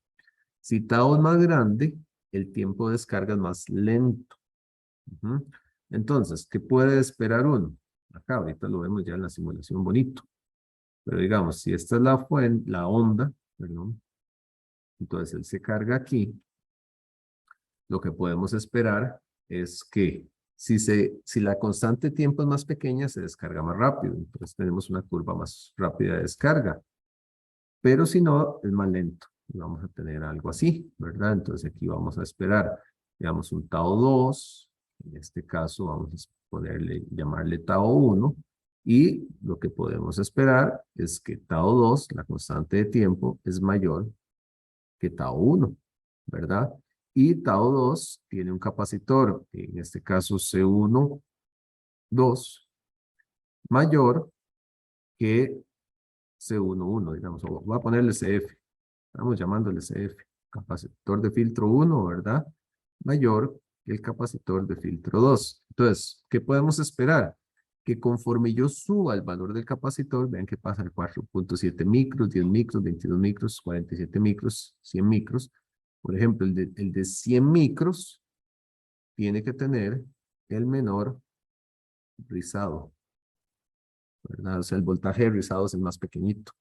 Si tau es más grande, el tiempo de descarga es más lento. Entonces, ¿qué puede esperar uno? Acá ahorita lo vemos ya en la simulación bonito. Pero digamos, si esta es la onda, perdón, entonces él se carga aquí. Lo que podemos esperar es que si la constante de tiempo es más pequeña, se descarga más rápido. Entonces tenemos una curva más rápida de descarga. Pero si no, es más lento. Y vamos a tener algo así, ¿verdad? Entonces aquí vamos a esperar, digamos, un tau 2. En este caso vamos a llamarle tau 1. Y lo que podemos esperar es que tau 2, la constante de tiempo, es mayor que tau 1, ¿verdad? Y tau 2 tiene un capacitor, en este caso C1, 2, mayor que C1, 1, digamos. O voy a ponerle CF. Estamos llamándole CF. Capacitor de filtro 1, ¿verdad? Mayor que el capacitor de filtro 2. Entonces, ¿qué podemos esperar? Que conforme yo suba el valor del capacitor, vean que pasa de 4.7 micros, 10 micros, 22 micros, 47 micros, 100 micros. Por ejemplo, el de 100 micros tiene que tener el menor rizado. ¿verdad? O sea, el voltaje de rizado es el más pequeñito,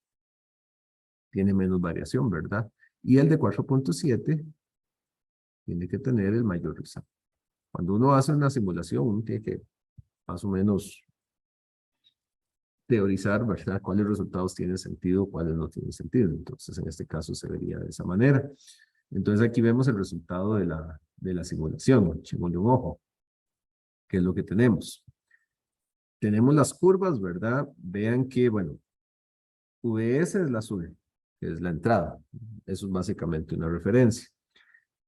tiene menos variación, ¿verdad? Y el de 4.7 tiene que tener el mayor rizado. Cuando uno hace una simulación, uno tiene que más o menos teorizar, ¿verdad? Cuáles resultados tienen sentido, cuáles no tienen sentido. Entonces, en este caso se vería de esa manera. Entonces, aquí vemos el resultado de la simulación. Echémosle un ojo. ¿Qué es lo que tenemos? Tenemos las curvas, ¿verdad? Vean que, bueno, VS es la azul, que es la entrada. Eso es básicamente una referencia.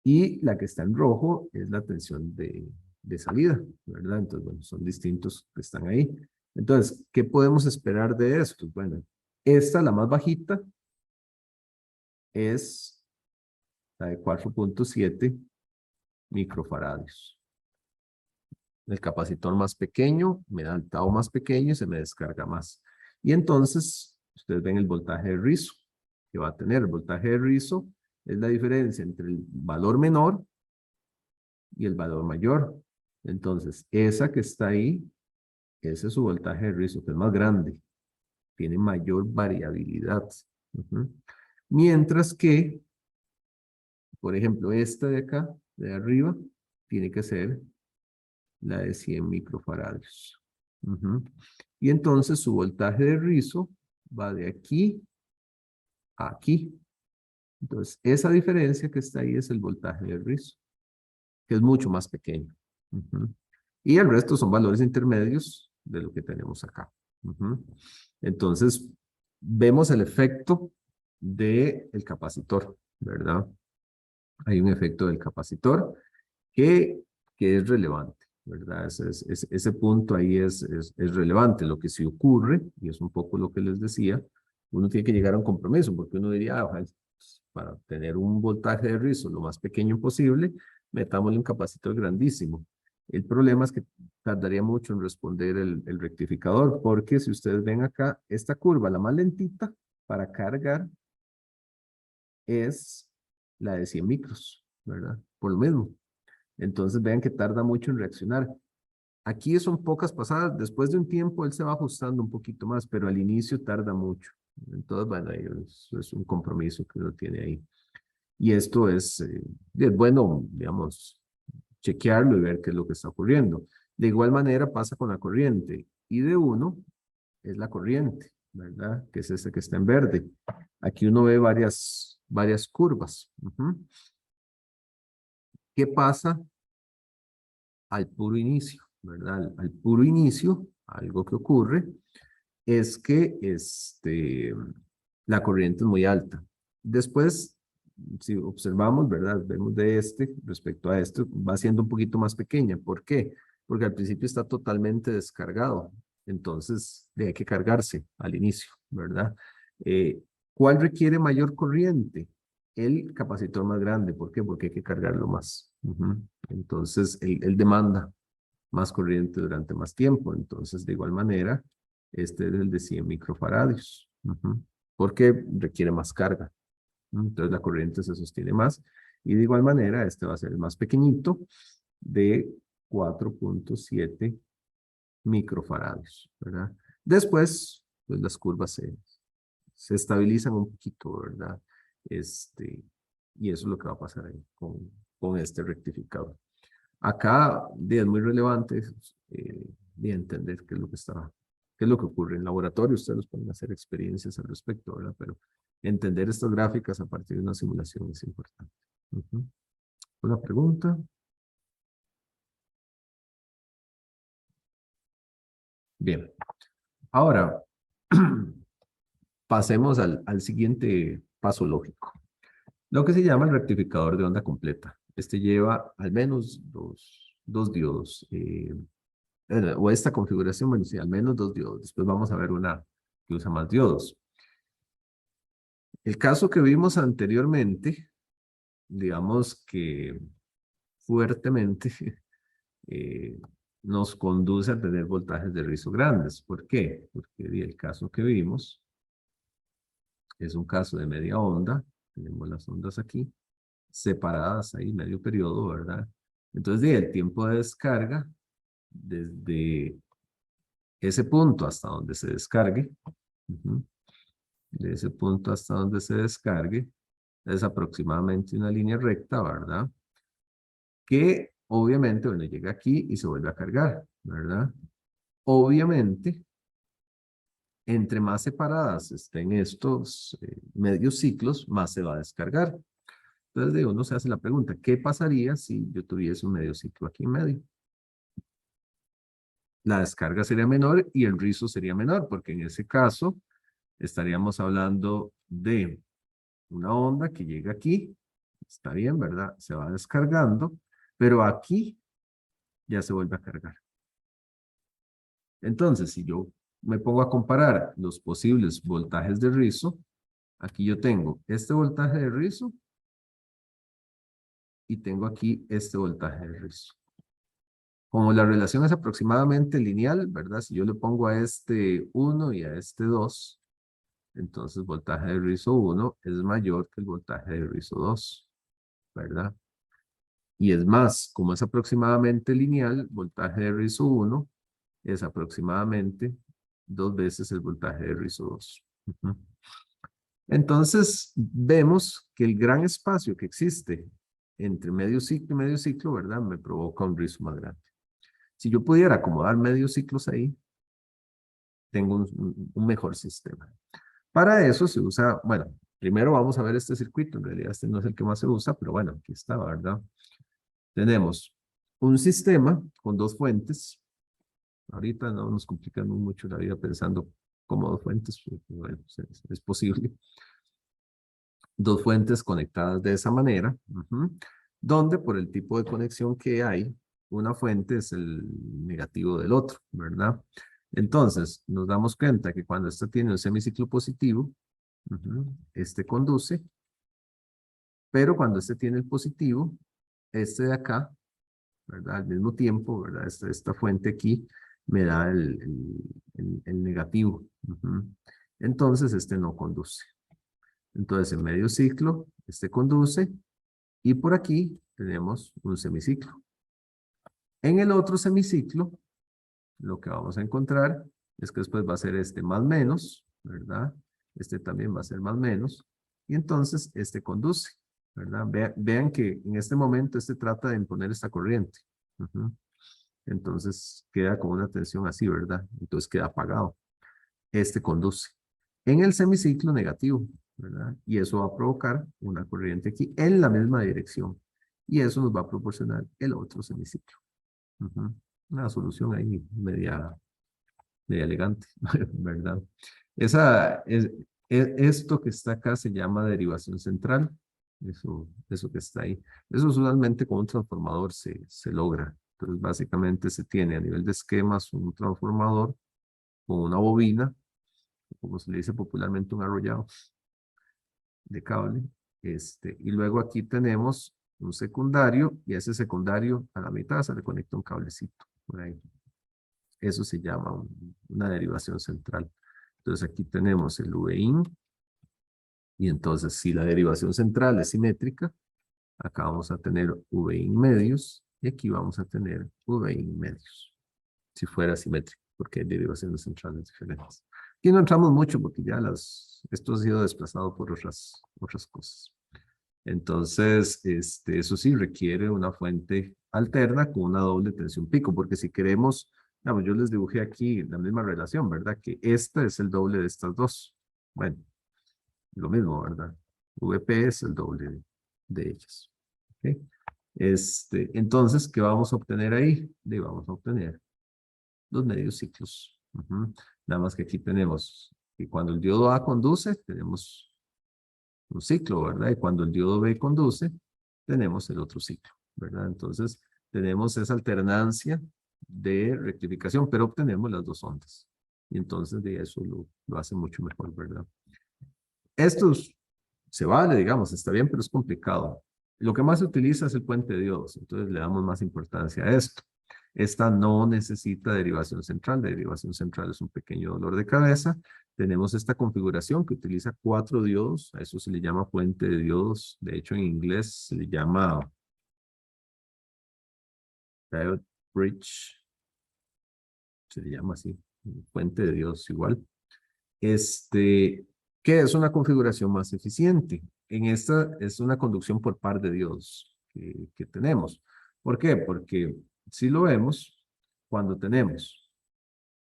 Y la que está en rojo es la tensión de salida, ¿verdad? Entonces, bueno, son distintos que están ahí. Entonces, ¿qué podemos esperar de esto? Bueno, esta, la más bajita, es la de 4.7 microfaradios. El capacitor más pequeño me da el tau más pequeño y se me descarga más. Y entonces, ustedes ven el voltaje de rizo que va a tener. El voltaje de rizo es la diferencia entre el valor menor y el valor mayor. Entonces, esa que está ahí, ese es su voltaje de rizo, que es más grande. Tiene mayor variabilidad. Mientras que, por ejemplo, esta de acá, de arriba, tiene que ser la de 100 microfaradios. Y entonces su voltaje de rizo va de aquí a aquí. Entonces, esa diferencia que está ahí es el voltaje de rizo, que es mucho más pequeño. Y el resto son valores intermedios de lo que tenemos acá. Entonces, vemos el efecto del capacitor, ¿verdad? Hay un efecto del capacitor que, que es relevante, ¿verdad? Ese punto ahí es relevante. Lo que sí ocurre, y es un poco lo que les decía, uno tiene que llegar a un compromiso, porque uno diría, ojalá, para tener un voltaje de rizo lo más pequeño posible, metámosle un capacitor grandísimo. El problema es que tardaría mucho en responder el rectificador, porque si ustedes ven acá, esta curva, la más lentita para cargar, es la de 100 micros, ¿verdad? Por lo mismo. Entonces vean que tarda mucho en reaccionar. Aquí son pocas pasadas, después de un tiempo él se va ajustando un poquito más, pero al inicio tarda mucho. Entonces, bueno, es un compromiso que uno tiene ahí. Y esto es bueno, digamos, chequearlo y ver qué es lo que está ocurriendo. De igual manera pasa con la corriente. I de 1 es la corriente, ¿verdad? Que es esta que está en verde. Aquí uno ve varias curvas. ¿Qué pasa al puro inicio, ¿verdad? Al puro inicio, algo que ocurre es que la corriente es muy alta. Después, si observamos, ¿verdad? Vemos de respecto a esto, va siendo un poquito más pequeña. ¿Por qué? Porque al principio está totalmente descargado. Entonces, hay que cargarse al inicio, ¿verdad? Eh, ¿Cuál requiere mayor corriente? El capacitor más grande. ¿Por qué? Porque hay que cargarlo más. Entonces, él demanda más corriente durante más tiempo. Entonces, de igual manera, este es el de 100 microfaradios, porque requiere más carga. Entonces, la corriente se sostiene más. Y de igual manera, este va a ser el más pequeñito de 4.7 microfaradios, ¿verdad? Después, pues las curvas se estabilizan un poquito, ¿verdad? Y eso es lo que va a pasar ahí con este rectificador. Acá es muy relevante de entender qué es lo que qué es lo que ocurre en laboratorio. Ustedes pueden hacer experiencias al respecto, ¿verdad? Pero entender estas gráficas a partir de una simulación es importante. ¿Una pregunta? Bien. Ahora, pasemos al siguiente paso lógico. Lo que se llama el rectificador de onda completa. Este lleva al menos dos diodos. O esta configuración, bueno, sí, al menos dos diodos. Después vamos a ver una que usa más diodos. El caso que vimos anteriormente, digamos que fuertemente eh, nos conduce a tener voltajes de rizo grandes. ¿Por qué? Porque el caso que vimos es un caso de media onda. Tenemos las ondas aquí, separadas ahí, medio periodo, ¿verdad? Entonces, el tiempo de descarga desde ese punto hasta donde se descargue, de ese punto hasta donde se descargue, es aproximadamente una línea recta, ¿verdad? Que obviamente, bueno, llega aquí y se vuelve a cargar, ¿verdad? Obviamente, entre más separadas estén estos medios ciclos, más se va a descargar. Entonces, de uno se hace la pregunta, ¿qué pasaría si yo tuviese un medio ciclo aquí en medio? La descarga sería menor y el rizo sería menor, porque en ese caso estaríamos hablando de una onda que llega aquí, está bien, ¿verdad? Se va descargando, pero aquí ya se vuelve a cargar. Entonces, si yo me pongo a comparar los posibles voltajes de rizo, aquí yo tengo este voltaje de rizo y tengo aquí este voltaje de rizo. Como la relación es aproximadamente lineal, ¿verdad? Si yo le pongo a este 1 y a este 2, entonces voltaje de rizo 1 es mayor que el voltaje de rizo 2, ¿verdad? Y es más, como es aproximadamente lineal, voltaje de rizo 1 es aproximadamente 2 veces el voltaje de rizo 2. Entonces, vemos que el gran espacio que existe entre medio ciclo y medio ciclo, ¿verdad? Me provoca un rizo más grande. Si yo pudiera acomodar medios ciclos ahí, tengo un mejor sistema. Para eso se usa, bueno, primero vamos a ver este circuito, en realidad este no es el que más se usa, pero bueno, aquí está, ¿verdad? Tenemos un sistema con dos fuentes. Ahorita no nos complicamos mucho la vida pensando como dos fuentes, bueno, es posible. Dos fuentes conectadas de esa manera, donde por el tipo de conexión que hay, una fuente es el negativo del otro, ¿verdad? Entonces, nos damos cuenta que cuando esta tiene un semiciclo positivo, este conduce, pero cuando este tiene el positivo, este de acá, ¿verdad? Al mismo tiempo, ¿verdad? Esta fuente aquí me da el negativo. Entonces, este no conduce. Entonces, en medio ciclo, este conduce y por aquí tenemos un semiciclo. En el otro semiciclo, lo que vamos a encontrar es que después va a ser este más menos, ¿verdad? Este también va a ser más menos. Y entonces este conduce, ¿verdad? Vean que en este momento este trata de imponer esta corriente. Entonces queda con una tensión así, ¿verdad? Entonces queda apagado. Este conduce. En el semiciclo negativo, ¿verdad? Y eso va a provocar una corriente aquí en la misma dirección. Y eso nos va a proporcionar el otro semiciclo. Una solución ahí media elegante, ¿verdad? Esto que está acá se llama derivación central. Eso que está ahí. Eso usualmente con un transformador se logra. Entonces, básicamente se tiene a nivel de esquemas un transformador con una bobina, como se le dice popularmente un arrollado de cable. Y luego aquí tenemos un secundario y a ese secundario a la mitad se le conecta un cablecito por ahí. Eso se llama una derivación central. Entonces aquí tenemos el VIN y entonces si la derivación central es simétrica, acá vamos a tener VIN medios y aquí vamos a tener VIN medios. Si fuera simétrico, porque hay derivaciones centrales diferentes. Aquí no entramos mucho porque ya esto ha sido desplazado por otras cosas. Entonces, eso sí requiere una fuente alterna con una doble tensión pico, porque si queremos, digamos, yo les dibujé aquí la misma relación, ¿verdad? Que esta es el doble de estas dos. Bueno, lo mismo, ¿verdad? VP es el doble de ellas. ¿Okay? Entonces, ¿qué vamos a obtener ahí? Vamos a obtener los medios ciclos. Nada más que aquí tenemos que cuando el diodo A conduce, tenemos un ciclo, ¿verdad? Y cuando el diodo B conduce, tenemos el otro ciclo, ¿verdad? Entonces, tenemos esa alternancia de rectificación, pero obtenemos las dos ondas. Y entonces de eso lo hace mucho mejor, ¿verdad? Esto se vale, digamos, está bien, pero es complicado. Lo que más se utiliza es el puente de diodos, entonces le damos más importancia a esto. Esta no necesita derivación central, la derivación central es un pequeño dolor de cabeza. Tenemos esta configuración que utiliza 4 diodos, a eso se le llama puente de diodos, de hecho en inglés se le llama diode bridge, se le llama así, fuente de Dios igual. Que es una configuración más eficiente. En esta es una conducción por par de Dios que tenemos. ¿Por qué? Porque si lo vemos, cuando tenemos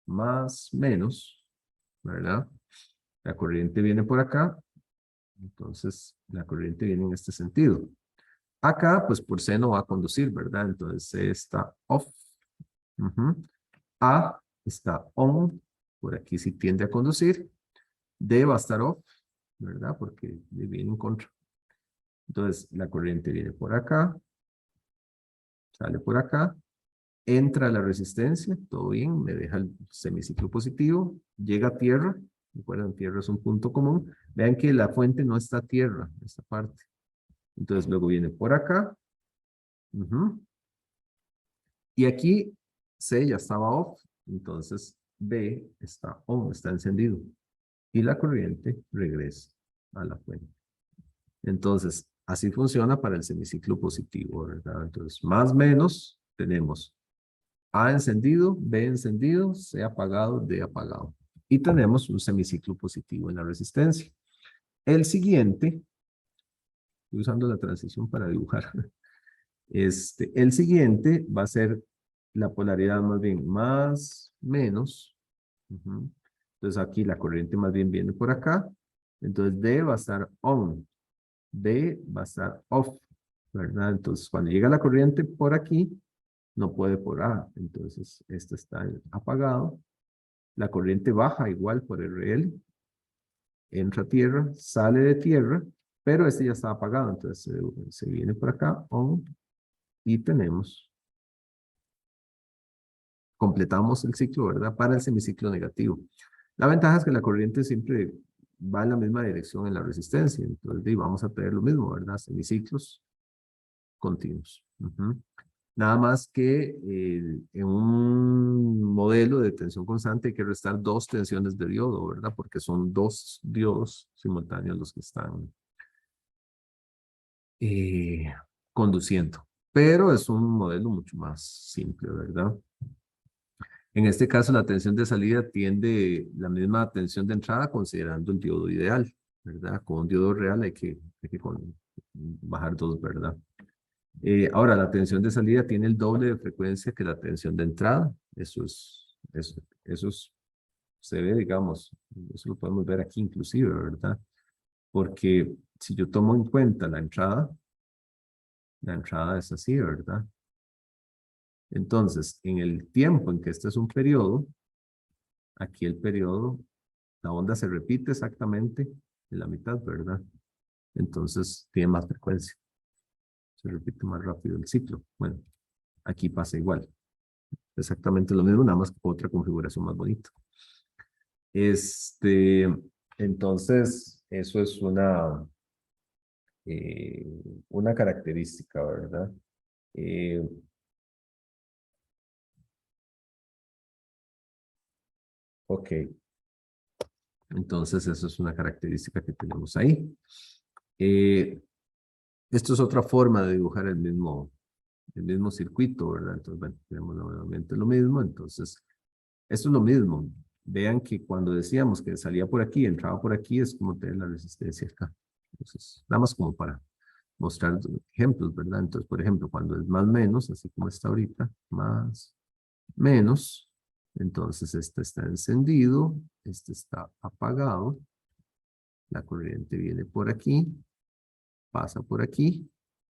más, menos, ¿verdad? La corriente viene por acá, entonces la corriente viene en este sentido. Acá, pues por C no va a conducir, ¿verdad? Entonces C está off. A está on, por aquí sí tiende a conducir. D va a estar off, ¿verdad? Porque viene en contra. Entonces la corriente viene por acá, sale por acá, entra a la resistencia, todo bien, me deja el semiciclo positivo, llega a tierra, recuerden, tierra es un punto común. Vean que la fuente no está a tierra, esta parte. Entonces luego viene por acá. Y aquí C ya estaba off, entonces B está on, está encendido. Y la corriente regresa a la fuente. Entonces, así funciona para el semiciclo positivo, ¿verdad? Entonces, más o menos, tenemos A encendido, B encendido, C apagado, D apagado. Y tenemos un semiciclo positivo en la resistencia. El siguiente, estoy usando la transición para dibujar. El siguiente va a ser la polaridad más bien más, menos. Entonces aquí la corriente más bien viene por acá. Entonces D va a estar on. B va a estar off, ¿verdad? Entonces cuando llega la corriente por aquí, no puede por A. Entonces este está apagado. La corriente baja igual por RL. Entra a tierra, sale de tierra, pero este ya está apagado. Entonces se viene por acá, on. Y completamos el ciclo, ¿verdad? Para el semiciclo negativo. La ventaja es que la corriente siempre va en la misma dirección en la resistencia. Entonces, vamos a tener lo mismo, ¿verdad? Semiciclos continuos. Nada más que en un modelo de tensión constante hay que restar 2 tensiones de diodo, ¿verdad? Porque son 2 diodos simultáneos los que están conduciendo. Pero es un modelo mucho más simple, ¿verdad? En este caso, la tensión de salida tiende la misma tensión de entrada considerando el diodo ideal, ¿verdad? Con un diodo real hay que bajar 2, ¿verdad? Ahora, la tensión de salida tiene el doble de frecuencia que la tensión de entrada. Se ve, digamos, eso lo podemos ver aquí inclusive, ¿verdad? Porque si yo tomo en cuenta la entrada es así, ¿verdad? Entonces, en el tiempo en que este es un periodo, aquí el periodo, la onda se repite exactamente en la mitad, ¿verdad? Entonces, tiene más frecuencia. Se repite más rápido el ciclo. Bueno, aquí pasa igual. Exactamente lo mismo, nada más con otra configuración más bonita. Entonces, eso es una característica, ¿verdad? Ok. Entonces, eso es una característica que tenemos ahí. Esto es otra forma de dibujar el mismo circuito, ¿verdad? Entonces, bueno, tenemos nuevamente lo mismo. Entonces, esto es lo mismo. Vean que cuando decíamos que salía por aquí, entraba por aquí, es como tener la resistencia acá. Entonces, nada más como para mostrar ejemplos, ¿verdad? Entonces, por ejemplo, cuando es más menos, así como está ahorita, más menos, entonces este está encendido, este está apagado, la corriente viene por aquí, pasa por aquí,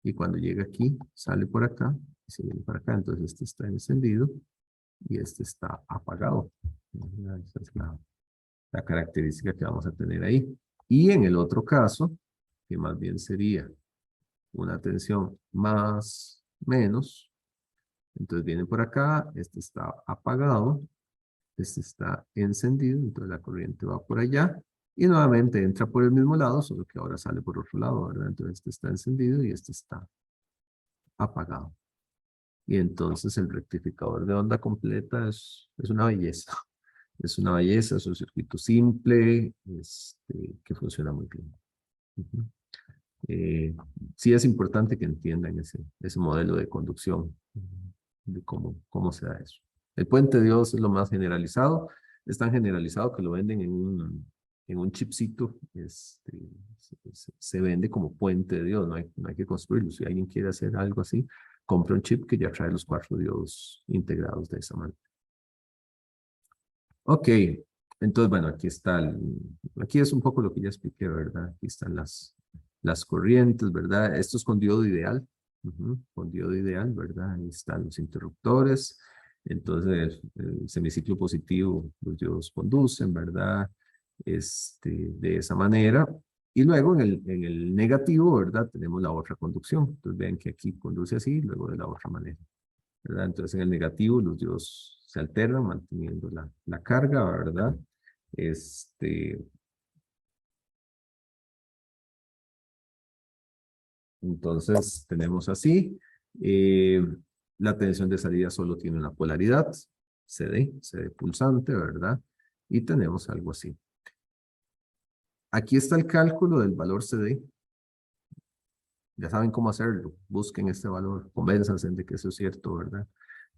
y cuando llega aquí, sale por acá, y se viene para acá, entonces este está encendido, y este está apagado. Esa es la característica que vamos a tener ahí. Y en el otro caso, que más bien sería una tensión más, menos, entonces viene por acá, este está apagado, este está encendido, entonces la corriente va por allá, y nuevamente entra por el mismo lado, solo que ahora sale por otro lado, ¿verdad? Entonces este está encendido y este está apagado. Y entonces el rectificador de onda completa es una belleza. Es una belleza, es un circuito simple, que funciona muy bien. Sí es importante que entiendan ese modelo de conducción, de cómo se da eso. El puente de Dios es lo más generalizado. Es tan generalizado que lo venden en un chipcito, se vende como puente de diodos, no hay que construirlo. Si alguien quiere hacer algo así, compra un chip que ya trae los 4 diodos integrados de esa manera. Ok, entonces, bueno, aquí es un poco lo que ya expliqué, ¿verdad? Aquí están las corrientes, ¿verdad? Esto es con diodo ideal, con diodo ideal, ¿verdad? Ahí están los interruptores. Entonces, el semiciclo positivo, los diodos conducen, ¿verdad? De esa manera. Y luego en el negativo, ¿verdad? Tenemos la otra conducción. Entonces, vean que aquí conduce así, luego de la otra manera, ¿verdad? Entonces, en el negativo, los diodos se alternan manteniendo la carga, ¿verdad? Entonces, tenemos así. eh, la tensión de salida solo tiene una polaridad, CD pulsante, ¿verdad? Y tenemos algo así. Aquí está el cálculo del valor CD. Ya saben cómo hacerlo. Busquen este valor, convénzanse de que eso es cierto, ¿verdad?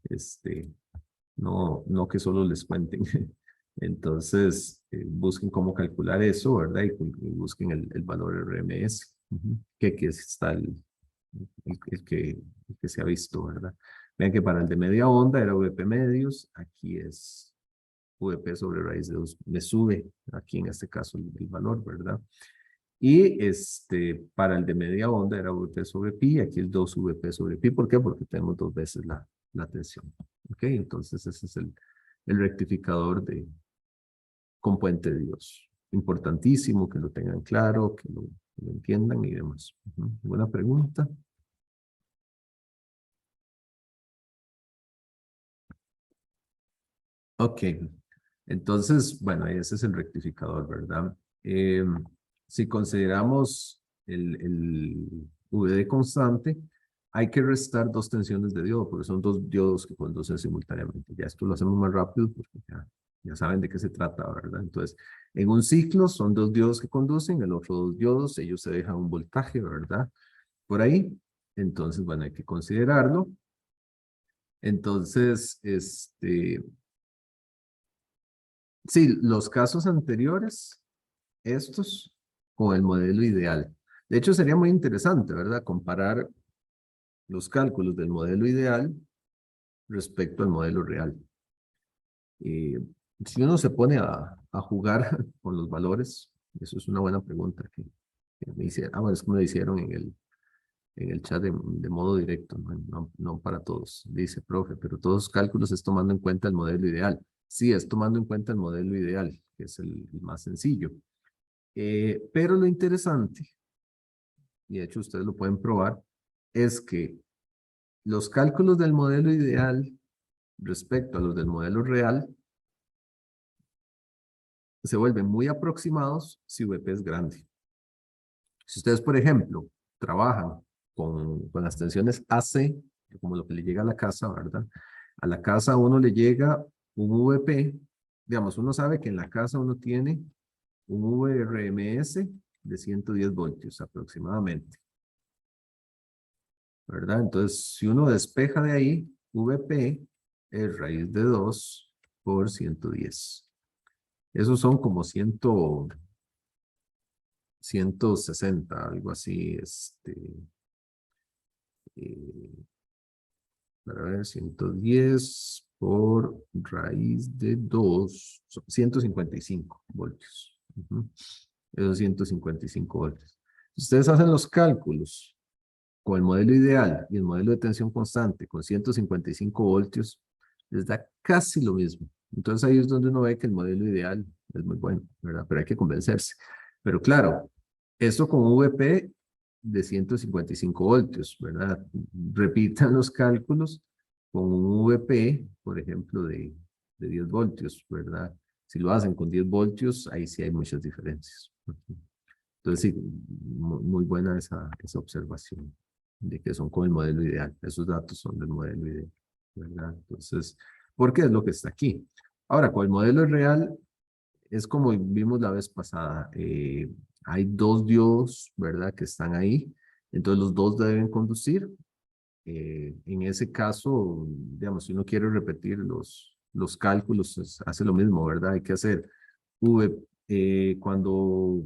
Este, no que solo les cuenten. Entonces, busquen cómo calcular eso, ¿verdad? Y busquen el valor RMS, que está el que se ha visto, ¿verdad? Vean que para el de media onda era VP medios, aquí es VP sobre raíz de 2, me sube aquí en este caso el valor, ¿verdad? Y para el de media onda era VP sobre pi, aquí es 2 VP sobre pi. ¿Por qué? Porque tenemos 2 veces la tensión. ¿Ok? Entonces ese es el rectificador con puente de Dios. Importantísimo que lo tengan claro, que lo entiendan y demás. ¿Alguna pregunta? Ok. Entonces, bueno, ese es el rectificador, ¿verdad? Si consideramos el VD constante, hay que restar 2 tensiones de diodo, porque son 2 diodos que conducen simultáneamente. Ya esto lo hacemos más rápido, porque ya saben de qué se trata, ¿verdad? Entonces, en un ciclo son 2 diodos que conducen, el otro 2 diodos, ellos se dejan un voltaje, ¿verdad? Por ahí. Entonces, bueno, hay que considerarlo. Entonces, sí, los casos anteriores, estos, con el modelo ideal. De hecho, sería muy interesante, ¿verdad? Comparar los cálculos del modelo ideal respecto al modelo real. Si uno se pone a jugar con los valores, eso es una buena pregunta que me hicieron. Bueno, es que me lo hicieron en el chat de modo directo, no para todos. Dice, profe, pero todos los cálculos es tomando en cuenta el modelo ideal. Sí, es tomando en cuenta el modelo ideal, que es el más sencillo. Pero lo interesante, y de hecho ustedes lo pueden probar, es que los cálculos del modelo ideal respecto a los del modelo real se vuelven muy aproximados si VP es grande. Si ustedes, por ejemplo, trabajan con las tensiones AC, como lo que le llega a la casa, ¿verdad? A la casa a uno le llega un VP, digamos, uno sabe que en la casa uno tiene un VRMS de 110 voltios aproximadamente, ¿verdad? Entonces, si uno despeja de ahí, VP es raíz de 2 por 110. Esos son como 160, algo así, eh, para ver, 110 por raíz de 2, 155 voltios. Esos 155 voltios. Si ustedes hacen los cálculos con el modelo ideal y el modelo de tensión constante con 155 voltios, les da casi lo mismo. Entonces ahí es donde uno ve que el modelo ideal es muy bueno, ¿verdad? Pero hay que convencerse. Pero claro, esto con VP de 155 voltios, ¿verdad? Repitan los cálculos con un VP, por ejemplo, de 10 voltios, ¿verdad? Si lo hacen con 10 voltios, ahí sí hay muchas diferencias. Entonces, sí, muy buena esa observación de que son con el modelo ideal. Esos datos son del modelo ideal, ¿verdad? Entonces, ¿por qué es lo que está aquí? Ahora, con el modelo real, es como vimos la vez pasada. Hay 2 diodos, ¿verdad? Que están ahí. Entonces, los dos deben conducir. En ese caso, digamos, si uno quiere repetir los cálculos, hace lo mismo, ¿verdad? Hay que hacer cuando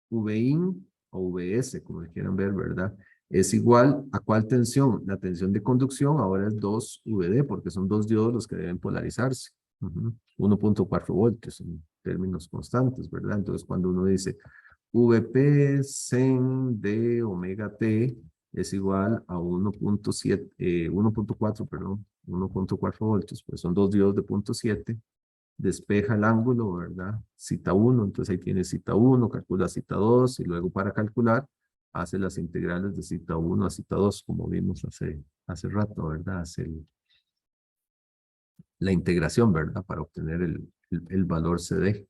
Vin o Vs, como le quieran ver, ¿verdad? Es igual a ¿cuál tensión? La tensión de conducción ahora es 2Vd, porque son dos diodos los que deben polarizarse. 1.4 voltios en términos constantes, ¿verdad? Entonces, cuando uno dice Vp sen de omega t es igual a 1.4, perdón, 1.4 voltios, pues son dos diodos de 0.7, despeja el ángulo, ¿verdad? Cita 1, entonces ahí tiene cita 1, calcula cita 2 y luego para calcular hace las integrales de cita 1 a cita 2, como vimos hace rato, ¿verdad? Hace la integración, ¿verdad? Para obtener el valor CD.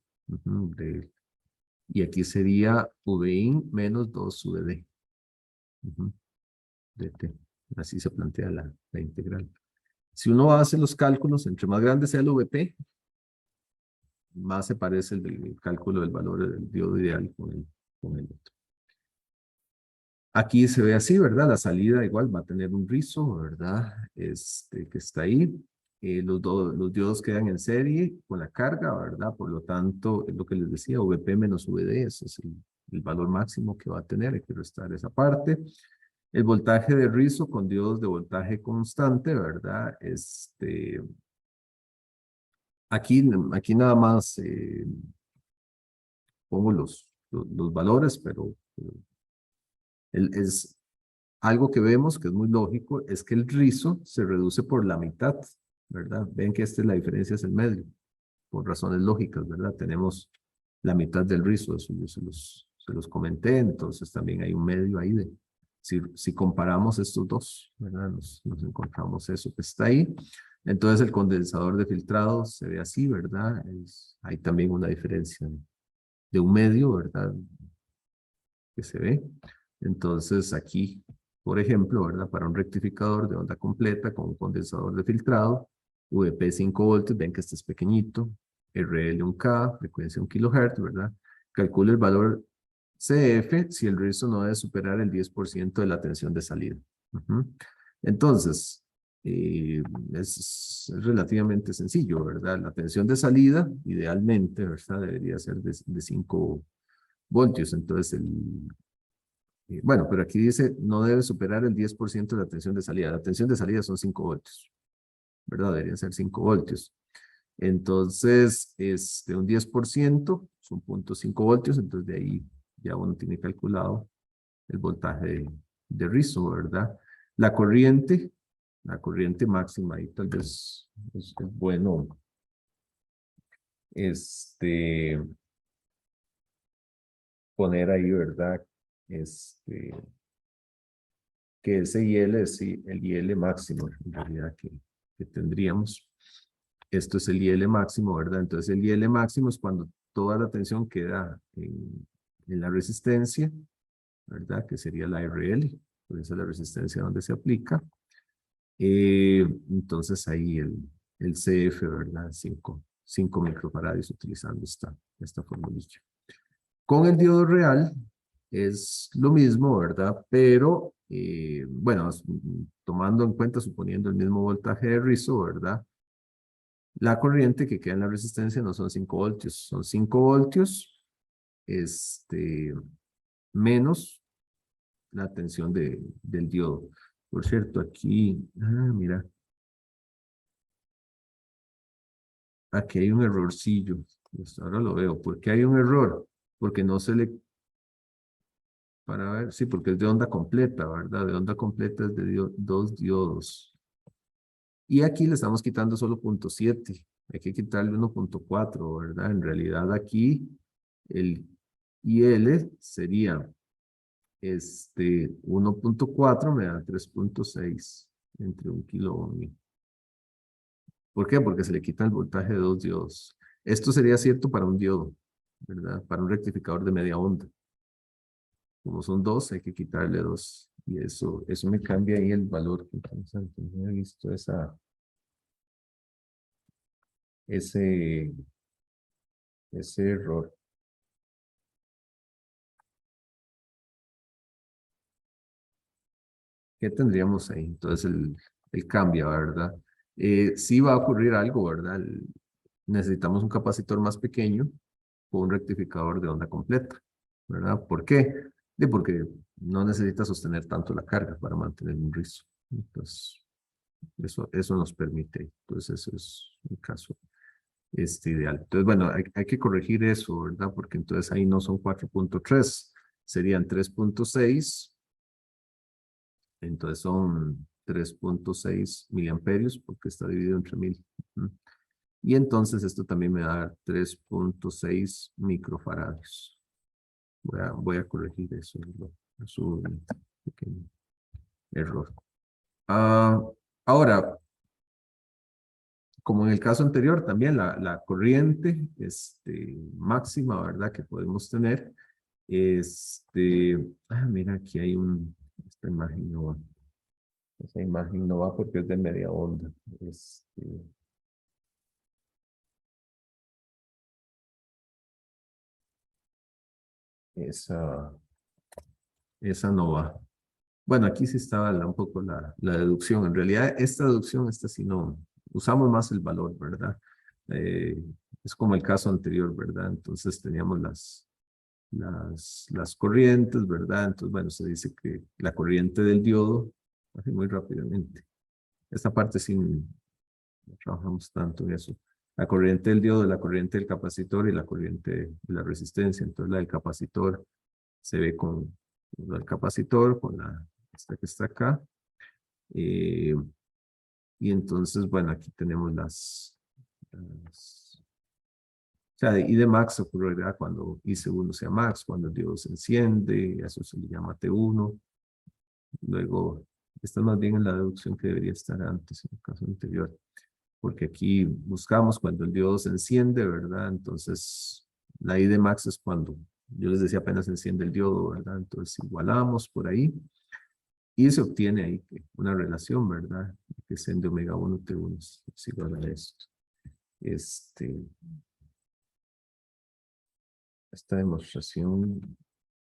Y aquí sería Vin menos 2Vd. Dt. Así se plantea la integral. Si uno hace los cálculos, entre más grande sea el Vp, más se parece el del cálculo del valor del diodo ideal con el otro. Aquí se ve así, ¿verdad? La salida igual va a tener un rizo, ¿verdad? Que está ahí. Los diodos quedan en serie con la carga, ¿verdad? Por lo tanto, es lo que les decía, Vp menos Vd, ese es el valor máximo que va a tener, hay que restar esa parte. El voltaje de rizo con diodos de voltaje constante, ¿verdad? Aquí nada más pongo los valores, pero es algo que vemos que es muy lógico, es que el rizo se reduce por la mitad, ¿verdad? Ven que esta es la diferencia, es el medio, por razones lógicas, ¿verdad? Tenemos la mitad del rizo, eso yo se los comenté, entonces también hay un medio ahí de, si comparamos estos dos, ¿verdad? Nos encontramos eso que está ahí. Entonces el condensador de filtrado se ve así, ¿verdad? Hay también una diferencia de un medio, ¿verdad? Que se ve. Entonces aquí, por ejemplo, ¿verdad? Para un rectificador de onda completa con un condensador de filtrado, VP 5 voltios, ven que este es pequeñito, RL 1K, frecuencia 1 kHz, ¿verdad? Calcula el valor CF si el rizo no debe superar el 10% de la tensión de salida. Entonces, es relativamente sencillo, ¿verdad? La tensión de salida, idealmente, ¿verdad? Debería ser de 5 voltios. Entonces, bueno, pero aquí dice no debe superar el 10% de la tensión de salida. La tensión de salida son 5 voltios, ¿verdad? Deberían ser 5 voltios. Entonces, un 10% son 0.5 voltios, entonces de ahí ya uno tiene calculado el voltaje de rizo, ¿verdad? La corriente máxima, ahí tal vez es bueno poner ahí, ¿verdad? Que ese IL es el IL máximo, en realidad, que tendríamos. Esto es el IL máximo, ¿verdad? Entonces el IL máximo es cuando toda la tensión queda en la resistencia, ¿verdad? Que sería la RL, por eso es la resistencia donde se aplica. Entonces ahí el CF, ¿verdad? 5 microfaradios utilizando esta formulilla. Con el diodo real es lo mismo, ¿verdad? Pero, bueno, tomando en cuenta, suponiendo el mismo voltaje de rizo, ¿verdad? La corriente que queda en la resistencia no son 5 voltios, son 5 voltios menos la tensión del diodo. Por cierto, aquí, mira, aquí hay un errorcillo. Pues ahora lo veo. ¿Por qué hay un error? Porque no se le para ver, sí, porque es de onda completa, ¿verdad? De onda completa es de dos diodos. Y aquí le estamos quitando solo 0.7. Hay que quitarle 1.4, ¿verdad? En realidad aquí el IL sería 1.4 me da 3.6 entre 1 kilo ohm. ¿Por qué? Porque se le quita el voltaje de dos diodos. Esto sería cierto para un diodo, ¿verdad? Para un rectificador de media onda. Como son dos, hay que quitarle dos. Y eso me cambia ahí el valor. Entonces, no he visto ese, ese error. ¿Qué tendríamos ahí? Entonces, el cambia, ¿verdad? Sí va a ocurrir algo, ¿verdad? Necesitamos un capacitor más pequeño o un rectificador de onda completa, ¿verdad? ¿Por qué? Porque no necesita sostener tanto la carga para mantener un rizo. Entonces, eso nos permite. Entonces, eso es un caso ideal. Entonces, bueno, hay que corregir eso, ¿verdad? Porque entonces ahí no son 4.3, serían 3.6. Entonces son 3.6 miliamperios porque está dividido entre 1000. Y entonces esto también me da 3.6 microfaradios. Voy a corregir eso. Es un pequeño error. Ahora, como en el caso anterior, también la corriente máxima, ¿verdad? Que podemos tener. Mira, aquí hay esta imagen no va. Esa imagen no va porque es de media onda. Esa, esa no va. Bueno, aquí sí estaba un poco la deducción. En realidad, esta deducción, esta sí no. Usamos más el valor, ¿verdad? Eh, es como el caso anterior, ¿verdad? Entonces teníamos las corrientes, ¿verdad? Entonces, bueno, se dice que la corriente del diodo, así muy rápidamente. Esta parte sí no trabajamos tanto en eso. La corriente del diodo, la corriente del capacitor y la corriente de la resistencia. Entonces, la del capacitor se ve con el capacitor, con esta que está acá. Eh, y entonces, bueno, aquí tenemos o sea, I de max ocurrirá cuando I segundo sea max, cuando el diodo se enciende, eso se le llama T1. Luego, esta es más bien en la deducción que debería estar antes, en el caso anterior, porque aquí buscamos cuando el diodo se enciende, ¿verdad? Entonces, la I de max es cuando, yo les decía, apenas se enciende el diodo, ¿verdad? Entonces, igualamos por ahí y se obtiene ahí una relación, ¿verdad? Que es en de omega 1 T1 es igual a esto. Esta demostración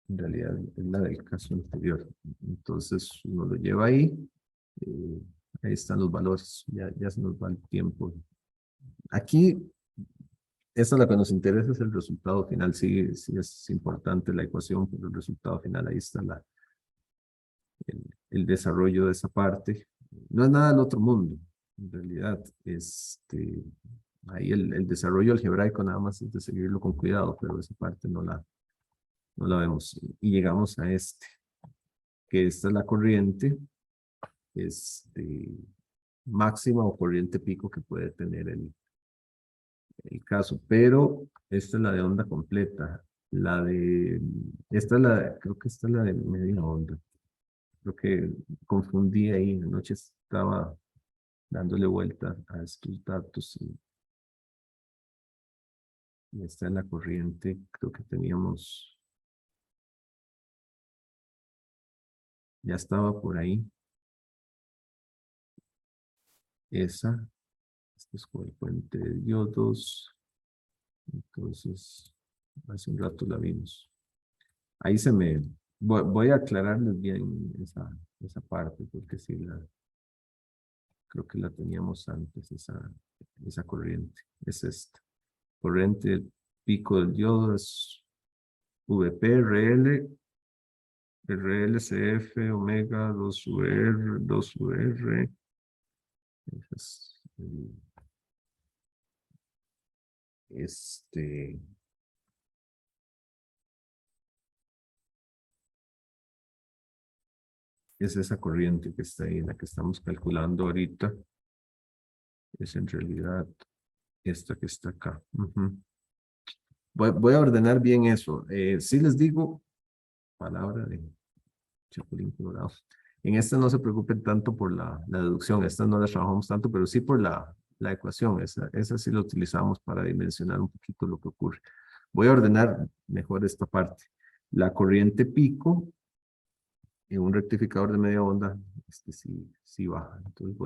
en realidad es la del caso anterior. Entonces uno lo lleva ahí, eh, ahí están los valores, ya se nos va el tiempo. Aquí, esta es la que nos interesa, es el resultado final. Sí, sí es importante la ecuación, pero el resultado final, ahí está el desarrollo de esa parte. No es nada del otro mundo, en realidad. Ahí el desarrollo algebraico nada más es de seguirlo con cuidado, pero esa parte no la vemos. Y llegamos a que esta es la corriente máxima o corriente pico que puede tener el caso, pero esta es la de onda completa. Creo que esta es la de media onda. Creo que confundí ahí, anoche estaba dándole vuelta a estos datos y esta es la corriente, creo que teníamos, ya estaba por ahí, esa, este es con el puente de diodos, entonces hace un rato la vimos. Ahí voy a aclararles bien esa parte, porque sí, creo que la teníamos antes, esa corriente, es esta. Corriente del pico del diodo es VP, RL, RLCF, omega, 2UR, 2UR. Ese es este, es esa corriente que está ahí, la que estamos calculando ahorita. Es en realidad esta que está acá. Voy a ordenar bien eso. Sí les digo, palabra de Chapulín Colorado. En esta no se preocupen tanto por la deducción, esta no la trabajamos tanto, pero sí por la ecuación. Esa sí la utilizamos para dimensionar un poquito lo que ocurre. Voy a ordenar mejor esta parte. La corriente pico en un rectificador de media onda, sí baja. Entonces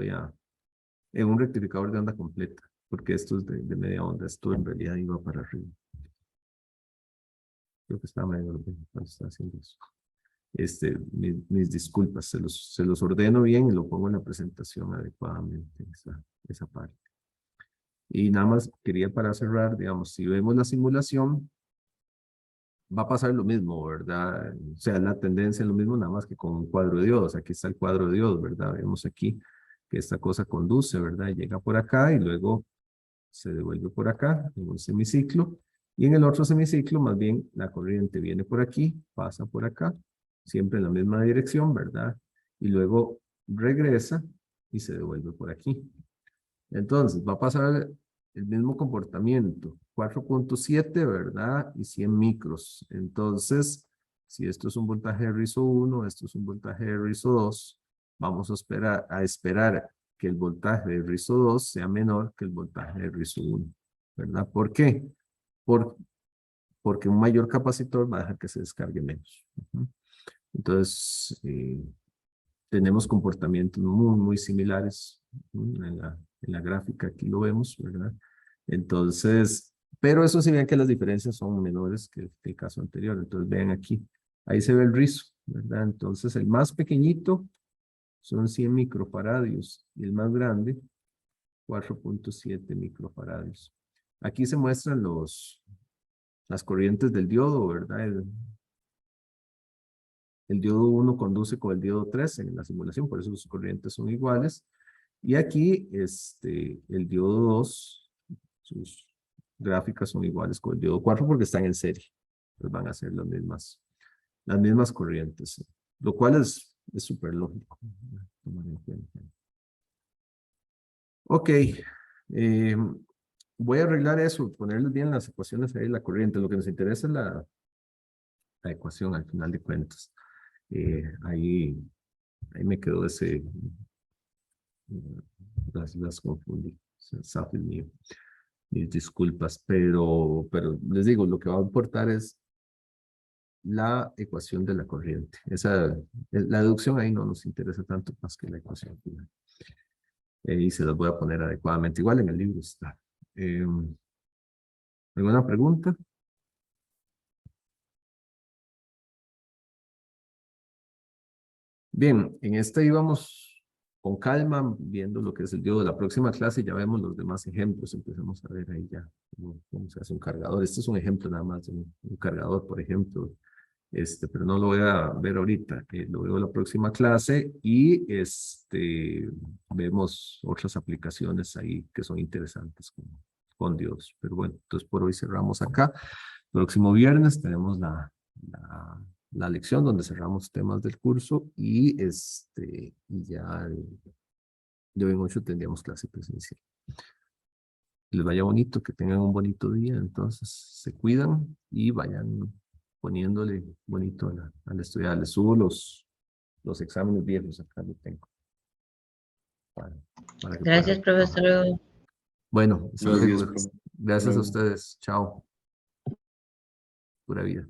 en un rectificador de onda completa, porque esto es de media onda, esto en realidad iba para arriba. Creo que está medio cuando está haciendo eso. Mis disculpas, se los ordeno bien y lo pongo en la presentación adecuadamente, esa parte. Y nada más quería para cerrar, digamos, si vemos la simulación, va a pasar lo mismo, ¿verdad? O sea, la tendencia es lo mismo, nada más que con un cuadro de diodos. Aquí está el cuadro de diodos, ¿verdad? Vemos aquí que esta cosa conduce, ¿verdad? Llega por acá y luego se devuelve por acá en un semiciclo. Y en el otro semiciclo, más bien, la corriente viene por aquí, pasa por acá, siempre en la misma dirección, ¿verdad? Y luego regresa y se devuelve por aquí. Entonces, va a pasar el mismo comportamiento, 4.7, ¿verdad? Y 100 micros. Entonces, si esto es un voltaje de rizo 1, esto es un voltaje de rizo 2, vamos a esperar que el voltaje de rizo 2 sea menor que el voltaje de rizo 1, ¿verdad? ¿Por qué? Porque un mayor capacitor va a dejar que se descargue menos. Entonces, tenemos comportamientos muy, muy similares en la gráfica, aquí lo vemos, ¿verdad? Entonces, pero eso sí ven que las diferencias son menores que el caso anterior. Entonces, vean aquí, ahí se ve el rizo, ¿verdad? Entonces, el más pequeñito son 100 microfaradios y el más grande, 4.7 microfaradios. Aquí se muestran las corrientes del diodo, ¿verdad? El diodo 1 conduce con el diodo 3 en la simulación, por eso sus corrientes son iguales. Y aquí, el diodo 2, sus gráficas son iguales con el diodo 4 porque están en serie. Pues van a ser las mismas corrientes, lo cual es súper lógico. Tomar en cuenta. Ok. Voy a arreglar eso, ponerles bien las ecuaciones ahí, la corriente. Lo que nos interesa es la ecuación al final de cuentas. Ahí me quedó las confundí. Sabe mío. Mis disculpas, pero les digo, lo que va a importar es la ecuación de la corriente. La deducción ahí no nos interesa tanto más que la ecuación final. Y se las voy a poner adecuadamente. Igual en el libro está. ¿Alguna pregunta? Bien, en esta íbamos con calma, viendo lo que es el diodo de la próxima clase, ya vemos los demás ejemplos, empezamos a ver ahí ya cómo se hace un cargador. Este es un ejemplo nada más de un cargador, por ejemplo, pero no lo voy a ver ahorita, lo veo en la próxima clase y vemos otras aplicaciones ahí que son interesantes con diodos. Pero bueno, entonces por hoy cerramos acá. Próximo viernes tenemos la lección donde cerramos temas del curso y ya de hoy en 8 tendríamos clase presencial. Que les vaya bonito, que tengan un bonito día, entonces se cuidan y vayan poniéndole bonito a la estudiar. Les subo los exámenes viejos, acá lo tengo. Para que Gracias, puedan. profesor. Bueno, hasta Gracias, luego. profe. Gracias a Luego. ustedes. Chao. Pura vida.